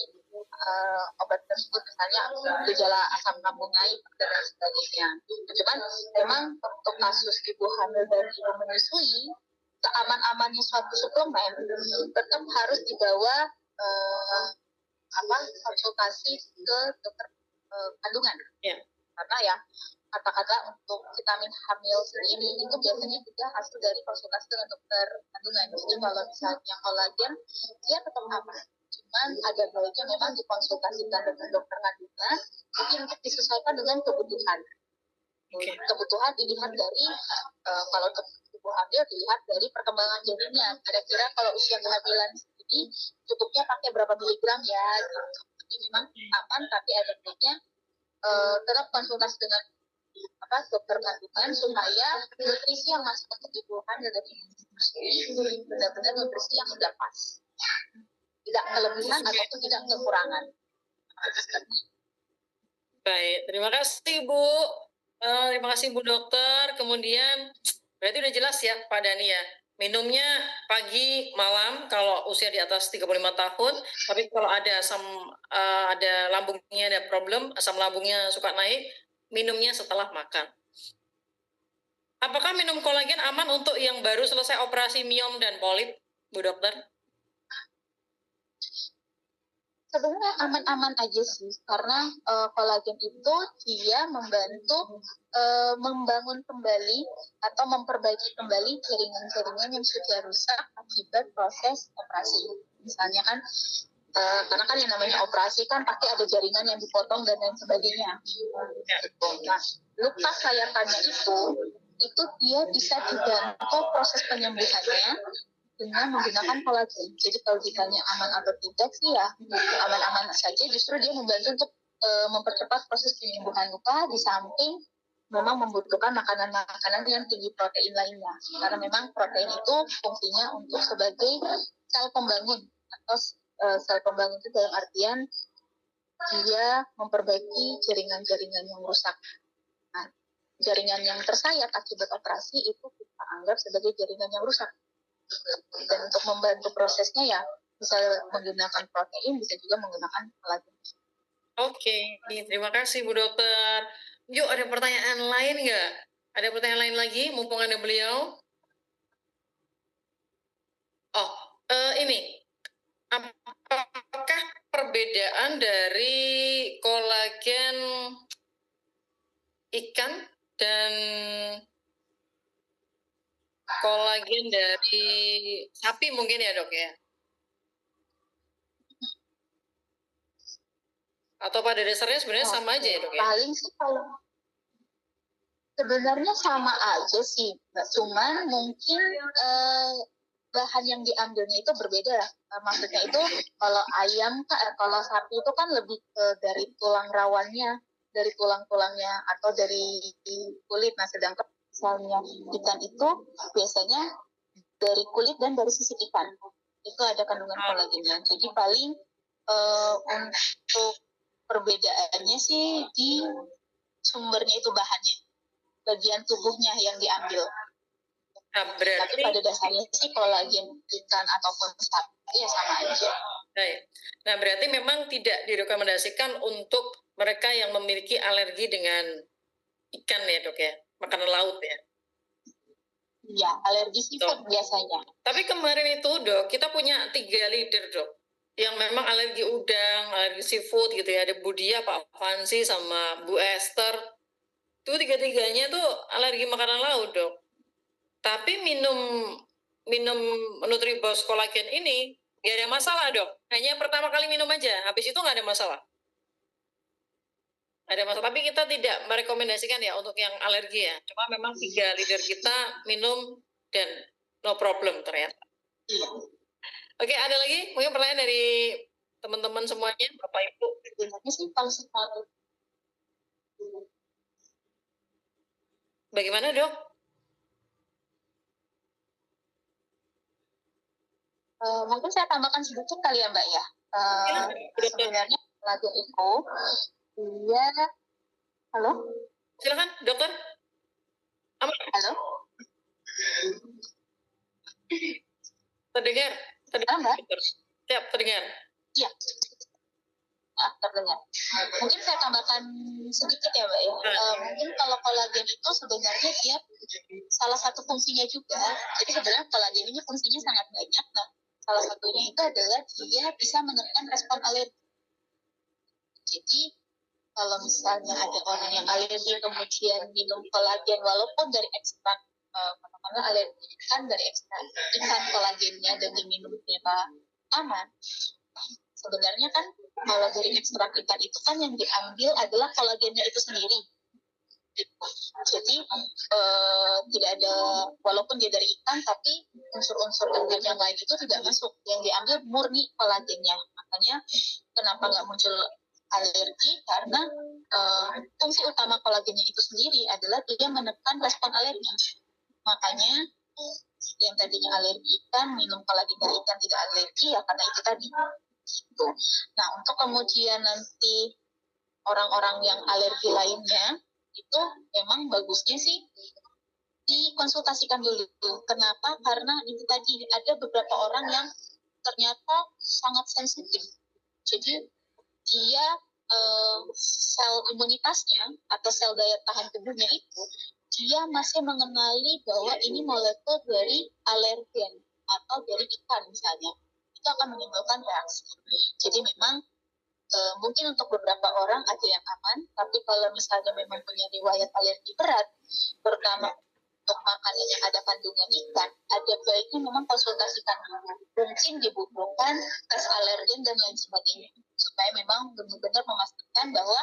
B: obat tersebut, misalnya gejala asam lambung naik dan lain sebagainya. Cuman memang untuk kasus ibu hamil dan ibu menyusui, seaman-amannya suatu suplemen tetap harus dibawa konsultasi ke dokter kandungan.
A: Ya.
B: Karena ya kata-kata untuk vitamin hamil sendiri itu biasanya juga hasil dari konsultasi dengan dokter kandungan. Jadi kalau misalnya kolagen, dia tetap aman. Cuman ada baiknya memang dikonsultasikan dengan dokter kandungan, jadi untuk disesuaikan dengan kebutuhan.
A: Okay.
B: Kebutuhan dilihat dari kalau untuk ibu hamil dilihat dari perkembangan janinnya. Kira-kira kalau usia kehamilan ini cukupnya pakai berapa miligram ya? Jadi memang aman, tapi ada baiknya tetap konsultasi dengan dokter kandungan supaya nutrisi yang masuk untuk ibu hamil dan ibu menyusui benar-benar nutrisi yang sudah pas, tidak kelebihan ataupun tidak kekurangan.
A: Baik, terima kasih Bu. Terima kasih Bu Dokter. Kemudian berarti udah jelas ya Pak Dani ya. Minumnya pagi, malam kalau usia di atas 35 tahun. Tapi kalau ada ada lambungnya ada problem, asam lambungnya suka naik, minumnya setelah makan. Apakah minum kolagen aman untuk yang baru selesai operasi miom dan polip, Bu Dokter?
B: Sebenarnya aman-aman aja sih, karena kolagen itu dia membantu membangun kembali atau memperbaiki kembali jaringan-jaringan yang sudah rusak akibat proses operasi. Misalnya kan, karena kan yang namanya operasi kan pasti ada jaringan yang dipotong dan lain sebagainya. Nah, luka sayatannya itu dia bisa dibantu proses penyembuhannya dengan menggunakan kolagen. Jadi kalau ditanya aman atau tidak sih ya aman-aman saja, justru dia membantu untuk mempercepat proses penyembuhan luka, di samping memang membutuhkan makanan-makanan yang tinggi protein lainnya. Karena memang protein itu fungsinya untuk sebagai sel pembangun, atau sel pembangun itu dalam artian dia memperbaiki jaringan-jaringan yang rusak. Nah, jaringan yang tersayat akibat operasi itu kita anggap sebagai jaringan yang rusak. Dan untuk membantu prosesnya ya bisa menggunakan protein, bisa juga menggunakan kolagen.
A: Oke, terima kasih Bu Dokter. Yuk, ada pertanyaan lain nggak? Ada pertanyaan lain lagi, mumpung ada beliau? Oh, ini. Apakah perbedaan dari kolagen ikan dan kolagen dari sapi mungkin ya Dok ya? Atau pada dasarnya sebenarnya sama aja ya Dok ya?
B: Paling sih kalau sebenarnya sama aja sih, cuman mungkin bahan yang diambilnya itu berbeda. Maksudnya itu kalau ayam, kalau sapi itu kan lebih dari tulang rawannya, dari tulang-tulangnya atau dari kulit. Nah, sedangkan misalnya ikan itu biasanya dari kulit dan dari sisi ikan itu ada kandungan kolagennya. Jadi paling untuk perbedaannya sih di sumbernya itu, bahannya, bagian tubuhnya yang diambil.
A: Nah, berarti,
B: tapi pada dasarnya sih kolagen ikan ataupun sapi ya sama aja.
A: Baik. Nah, berarti memang tidak direkomendasikan untuk mereka yang memiliki alergi dengan ikan ya Dok ya, makanan laut ya?
B: Iya, alergi seafood biasanya.
A: Tapi kemarin itu Dok, kita punya 3 leader Dok, yang memang alergi udang, alergi seafood gitu ya. Ada Bu Dia, Pak Fansi, sama Bu Esther. Itu 3-tiganya tuh alergi makanan laut Dok. Tapi minum Nutribos kolagen ini nggak ada masalah Dok. Hanya pertama kali minum aja, habis itu nggak ada masalah. Ada masalah, tapi kita tidak merekomendasikan ya untuk yang alergi ya. Cuma memang 3 leader kita minum dan no problem ternyata. Oke, ada lagi mungkin pertanyaan dari teman-teman semuanya, Bapak Ibu?
B: Sebenarnya sih kalau sekali.
A: Bagaimana Dok?
B: Mungkin saya tambahkan sedikit kali ya Mbak ya. Sebenarnya kolagen itu dia, halo?
A: Silakan Dokter.
B: Halo?
A: Terdengar?
B: Mbak?
A: Siap, terdengar.
B: Iya. Terdengar. Mungkin saya tambahkan sedikit ya, Mbak ya. Mungkin kalau kolagen itu sebenarnya dia salah satu fungsinya juga. Jadi sebenarnya kolagen ini fungsinya sangat banyak. Nah, salah satunya itu adalah dia bisa menekan respon alergi. Jadi kalau misalnya ada orang yang alergi kemudian minum kolagen walaupun dari ekstrak katakanlah alergi kan dari ekstrak ikan kolagennya dan diminum ternyata aman, sebenarnya kan kalau dari ekstrak ikan itu kan yang diambil adalah kolagennya itu sendiri. Jadi tidak ada, walaupun dia dari ikan tapi unsur-unsur organ yang lain itu tidak masuk, yang diambil murni kolagennya. Makanya kenapa nggak muncul alergi, karena fungsi utama kolagennya itu sendiri adalah dia menekan respon alergi. Makanya yang tadinya alergi ikan minum kolagen dari ikan tidak alergi ya karena itu tadi. Gitu. Nah, untuk kemudian nanti orang-orang yang alergi lainnya itu memang bagusnya sih dikonsultasikan dulu. Kenapa? Karena itu tadi ada beberapa orang yang ternyata sangat sensitif. Jadi dia sel imunitasnya atau sel daya tahan tubuhnya itu dia masih mengenali bahwa ini molekul dari alergen atau dari ikan misalnya, itu akan menimbulkan reaksi. Jadi memang mungkin untuk beberapa orang ada yang aman, tapi kalau misalnya memang punya riwayat alergi berat, terutama untuk makanan yang ada kandungan ikan, ada baiknya memang konsultasikan dulu. Mungkin dibutuhkan tes alergen dan lain sebagainya, supaya memang benar-benar memastikan bahwa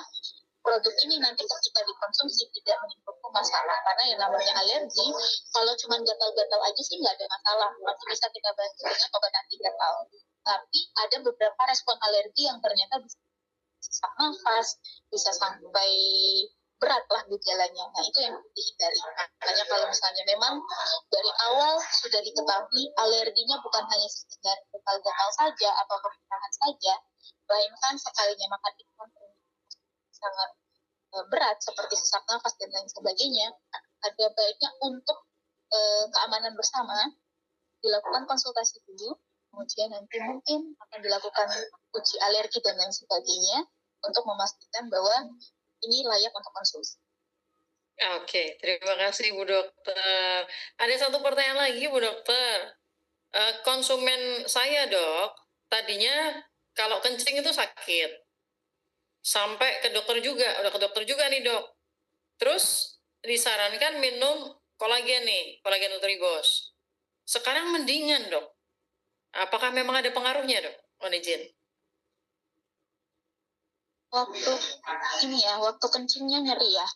B: produk ini nanti ketika dikonsumsi tidak menimbulkan masalah. Karena yang namanya alergi, kalau cuma gatal-gatal aja sih nggak ada masalah, masih bisa kita bantu dengan obat anti gatal. Tapi ada beberapa respon alergi yang ternyata bisa sesak nafas, bisa sampai berat lah gejalanya. Nah, itu yang dihindari. Makanya kalau misalnya memang dari awal sudah diketahui alerginya bukan hanya sekedar gatal-gatal saja atau kemudahan saja, melainkan sekalinya makan ikan sangat berat seperti sesak nafas dan lain sebagainya, ada baiknya untuk keamanan bersama dilakukan konsultasi dulu, kemudian nanti mungkin akan dilakukan uji alergi dan lain sebagainya untuk memastikan bahwa ini layak untuk konsumsi.
A: Oke, terima kasih Bu Dokter. Ada satu pertanyaan lagi Bu Dokter. Konsumen saya Dok, tadinya kalau kencing itu sakit. Sampai ke dokter juga, udah ke dokter juga nih Dok. Terus disarankan minum kolagen nih, kolagen Nutribos. Sekarang mendingan Dok. Apakah memang ada pengaruhnya Dok? Mohon izin.
B: Waktu kencingnya nyeri ya.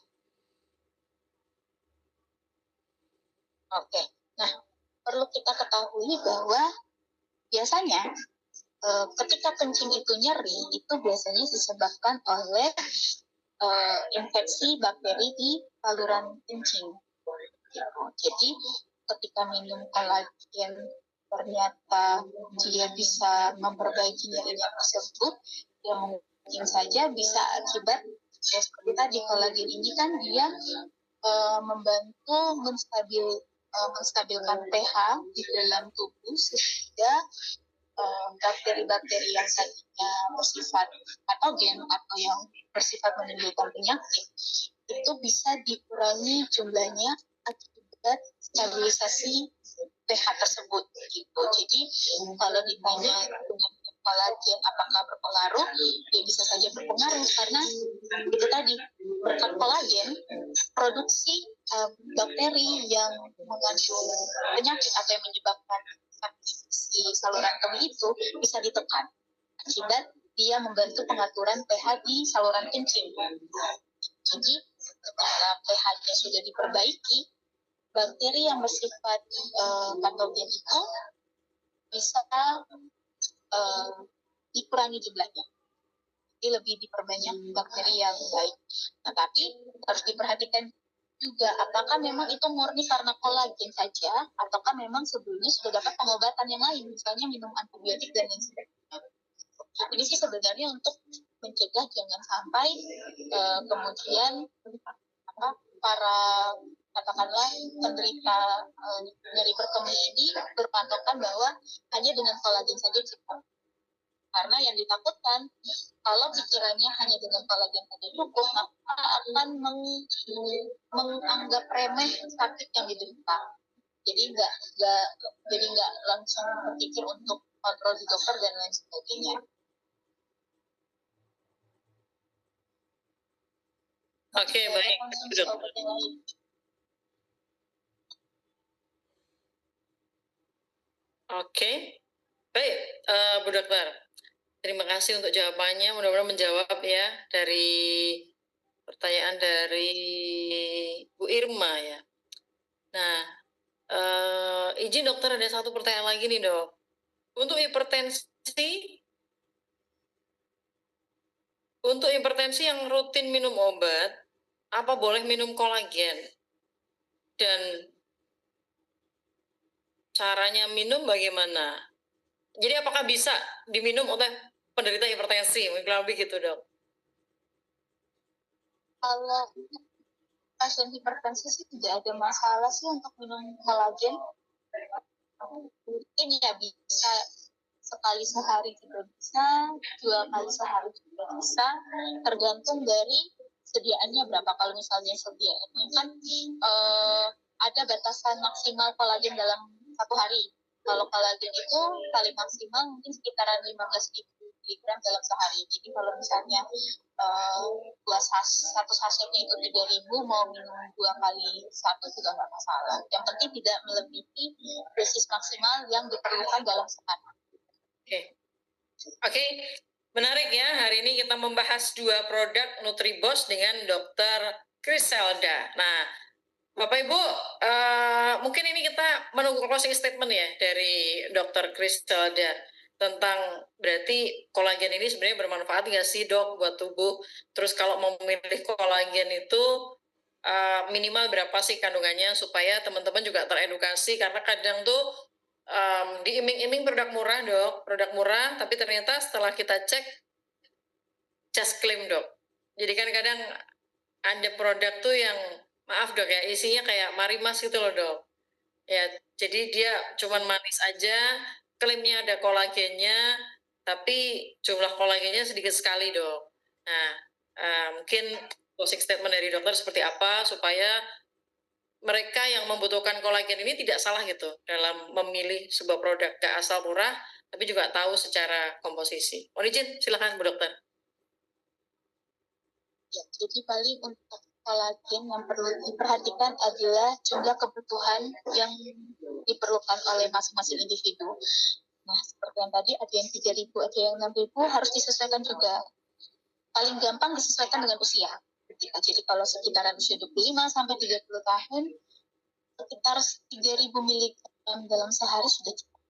B: Oke, nah perlu kita ketahui bahwa biasanya ketika kencing itu nyeri, itu biasanya disebabkan oleh infeksi bakteri di saluran kencing. Jadi ketika minum kolagen ternyata dia bisa memperbaiki nyerinya tersebut, ya mungkin saja bisa akibat ya seperti tadi kolagen ini kan dia membantu menstabilkan pH di dalam tubuh sehingga bakteri-bakteri yang tadinya bersifat patogen atau yang bersifat menimbulkan penyakit itu bisa dikurangi jumlahnya akibat stabilisasi pH tersebut gitu. Jadi kalau ditanya dengan kolagen apakah berpengaruh, ya bisa saja berpengaruh karena itu tadi berkat kolagen produksi bakteri yang mengandung penyakit atau yang menyebabkan di saluran kemih itu bisa ditekan akibat dia membantu pengaturan pH di saluran kencing. Jadi ketika pH-nya sudah diperbaiki, bakteri yang bersifat patogen itu bisa dikurangi jumlahnya. Jadi lebih diperbanyak bakteri yang baik. Nah, tapi harus diperhatikan juga apakah memang itu murni karena kolagen saja ataukah memang sebelumnya sudah dapat pengobatan yang lain, misalnya minum antibiotik dan lain sebagainya. Ini sih sebenarnya untuk mencegah jangan sampai kemudian para katakanlah penderita nyeri berkemih ini berpatokan bahwa hanya dengan kolagen saja cukup. Karena yang ditakutkan kalau pikirannya hanya dengan kolagen saja cukup, maka akan menganggap remeh sakit yang diderita. Jadi nggak langsung berpikir untuk kontrol di dokter dan lain sebagainya.
A: Oke, baik.
B: Konsumsi obat yang lain.
A: Oke, baik, Bu Dokter. Terima kasih untuk jawabannya. Mudah-mudahan menjawab ya dari pertanyaan dari Bu Irma ya. Nah, izin dokter ada satu pertanyaan lagi nih dok. Untuk hipertensi yang rutin minum obat, apa boleh minum kolagen? Dan caranya minum bagaimana? Jadi apakah bisa diminum oleh penderita hipertensi? Mungkin lebih gitu dok.
B: Kalau pasien hipertensi sih tidak ada masalah sih untuk minum kolagen. Mungkin ya bisa sekali sehari juga bisa, 2 kali sehari juga bisa, tergantung dari sediaannya berapa. Kalau misalnya sediaannya kan ada batasan maksimal kolagen dalam 1 hari. Kalau kolagen itu paling maksimal mungkin sekitaran 15.000 mg dalam sehari. Jadi kalau misalnya satu sachetnya itu 3.000, mau minum 2 kali 1 juga nggak masalah. Yang penting tidak melebihi dosis maksimal yang diperlukan dalam sehari.
A: Oke, menarik ya. Hari ini kita membahas 2 produk Nutribos dengan Dr. Griselda. Nah, Bapak Ibu, mungkin ini kita menunggu closing statement ya dari Dr. Griselda tentang berarti kolagen ini sebenarnya bermanfaat nggak sih dok buat tubuh? Terus kalau mau memilih kolagen itu minimal berapa sih kandungannya supaya teman-teman juga teredukasi, karena kadang tuh diiming-iming produk murah dok, produk murah, tapi ternyata setelah kita cek just claim dok. Jadi kan kadang ada produk tuh yang maaf dok ya, isinya kayak marimas gitu loh dok. Ya, jadi dia cuman manis aja, klaimnya ada kolagennya, tapi jumlah kolagennya sedikit sekali dok. Nah, mungkin closing statement dari dokter seperti apa supaya mereka yang membutuhkan kolagen ini tidak salah gitu dalam memilih sebuah produk, gak asal murah, tapi juga tahu secara komposisi. Mohon izin, silakan Bu Dokter.
B: Ya, jadi paling untuk kolagen yang perlu diperhatikan adalah jumlah kebutuhan yang diperlukan oleh masing-masing individu. Nah, seperti yang tadi, ada yang 3.000, ada yang 6.000, harus disesuaikan juga. Paling gampang disesuaikan dengan usia. Jadi kalau sekitaran usia 25 sampai 30 tahun, sekitar 3.000 mg dalam sehari sudah cukup.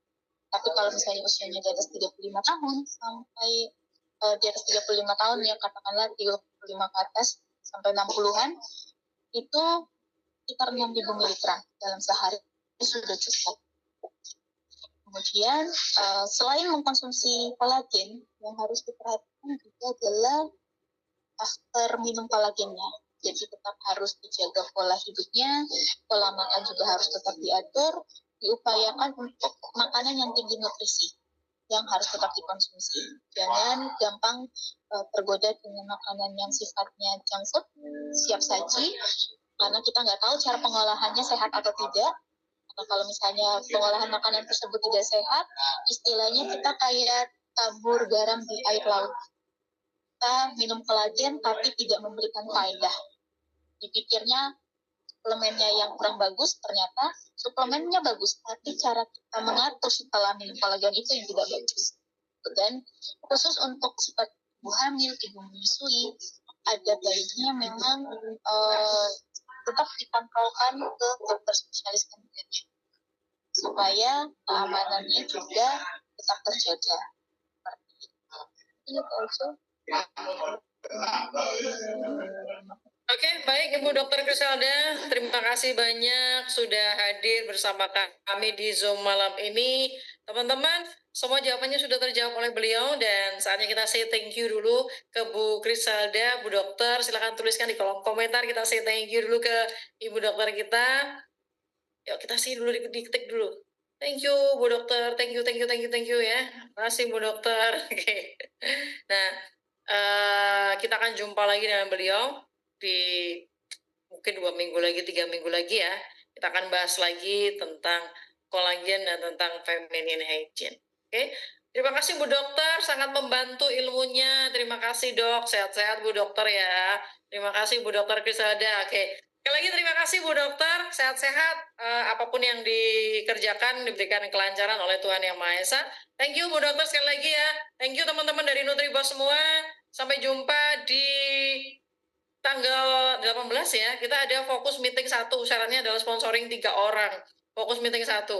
B: Tapi kalau misalnya usianya di atas 35 tahun sampai di atas 35 tahun, ya katakanlah 35 ke atas sampai 60-an, itu sekitar 6.000 mg dalam sehari sudah cukup. Kemudian selain mengkonsumsi kolagen, yang harus diperhatikan juga adalah after minum kolagennya. Jadi tetap harus dijaga pola hidupnya, pola makan juga harus tetap diatur, diupayakan untuk makanan yang tinggi nutrisi yang harus tetap dikonsumsi. Jangan gampang tergoda dengan makanan yang sifatnya junk food, siap saji, karena kita nggak tahu cara pengolahannya sehat atau tidak. Karena kalau misalnya pengolahan makanan tersebut tidak sehat, istilahnya kita kayak tabur garam di air laut. Kita minum kolagen tapi tidak memberikan faedah. Dipikirnya suplemennya yang kurang bagus, ternyata suplemennya bagus, tapi cara kita mengatur setelah minum kolagen itu yang tidak bagus. Dan khusus untuk seperti ibu hamil, ibu menyusui, ada baiknya memang tetap dikontrolkan ke dokter spesialis kandungan supaya keamanannya juga tetap terjaga. Ini also.
A: Oke, baik Ibu Dokter Griselda, terima kasih banyak sudah hadir bersama kami di Zoom malam ini. Teman-teman, semua jawabannya sudah terjawab oleh beliau dan saatnya kita say thank you dulu ke Bu Krisalda, Bu Dokter. Silakan tuliskan di kolom komentar. Kita say thank you dulu ke Ibu Dokter kita. Yuk kita say dulu, diketik dulu. Thank you Bu Dokter, thank you ya. Terima kasih Bu Dokter. Oke. Nah, kita akan jumpa lagi dengan beliau di mungkin 2 minggu lagi, 3 minggu lagi ya. Kita akan bahas lagi tentang kolagen dan tentang feminine hygiene. Oke, terima kasih Bu Dokter, sangat membantu ilmunya. Terima kasih Dok, sehat-sehat Bu Dokter ya. Terima kasih Bu Dokter Krisalda. Oke, sekali lagi terima kasih Bu Dokter, sehat-sehat. Apapun yang dikerjakan diberikan kelancaran oleh Tuhan Yang Maha Esa. Thank you Bu Dokter sekali lagi ya. Thank you teman-teman dari NutriBoss semua. Sampai jumpa di tanggal 18 ya. Kita ada fokus meeting 1. Syaratnya adalah sponsoring 3 orang. Fokus meeting 1.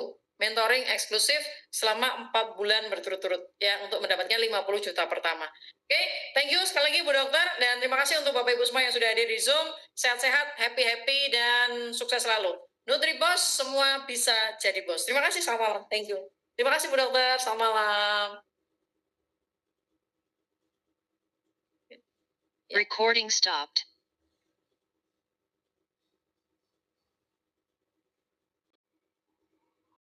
A: Mentoring eksklusif selama 4 bulan berturut-turut ya untuk mendapatkan 50 juta pertama. Oke, thank you sekali lagi Bu Dokter dan terima kasih untuk Bapak Ibu semua yang sudah hadir di Zoom. Sehat-sehat, happy-happy dan sukses selalu. NutriBoss semua bisa jadi bos. Terima kasih, selamat malam. Thank you. Terima kasih Bu Dokter, selamat malam.
C: Recording stopped.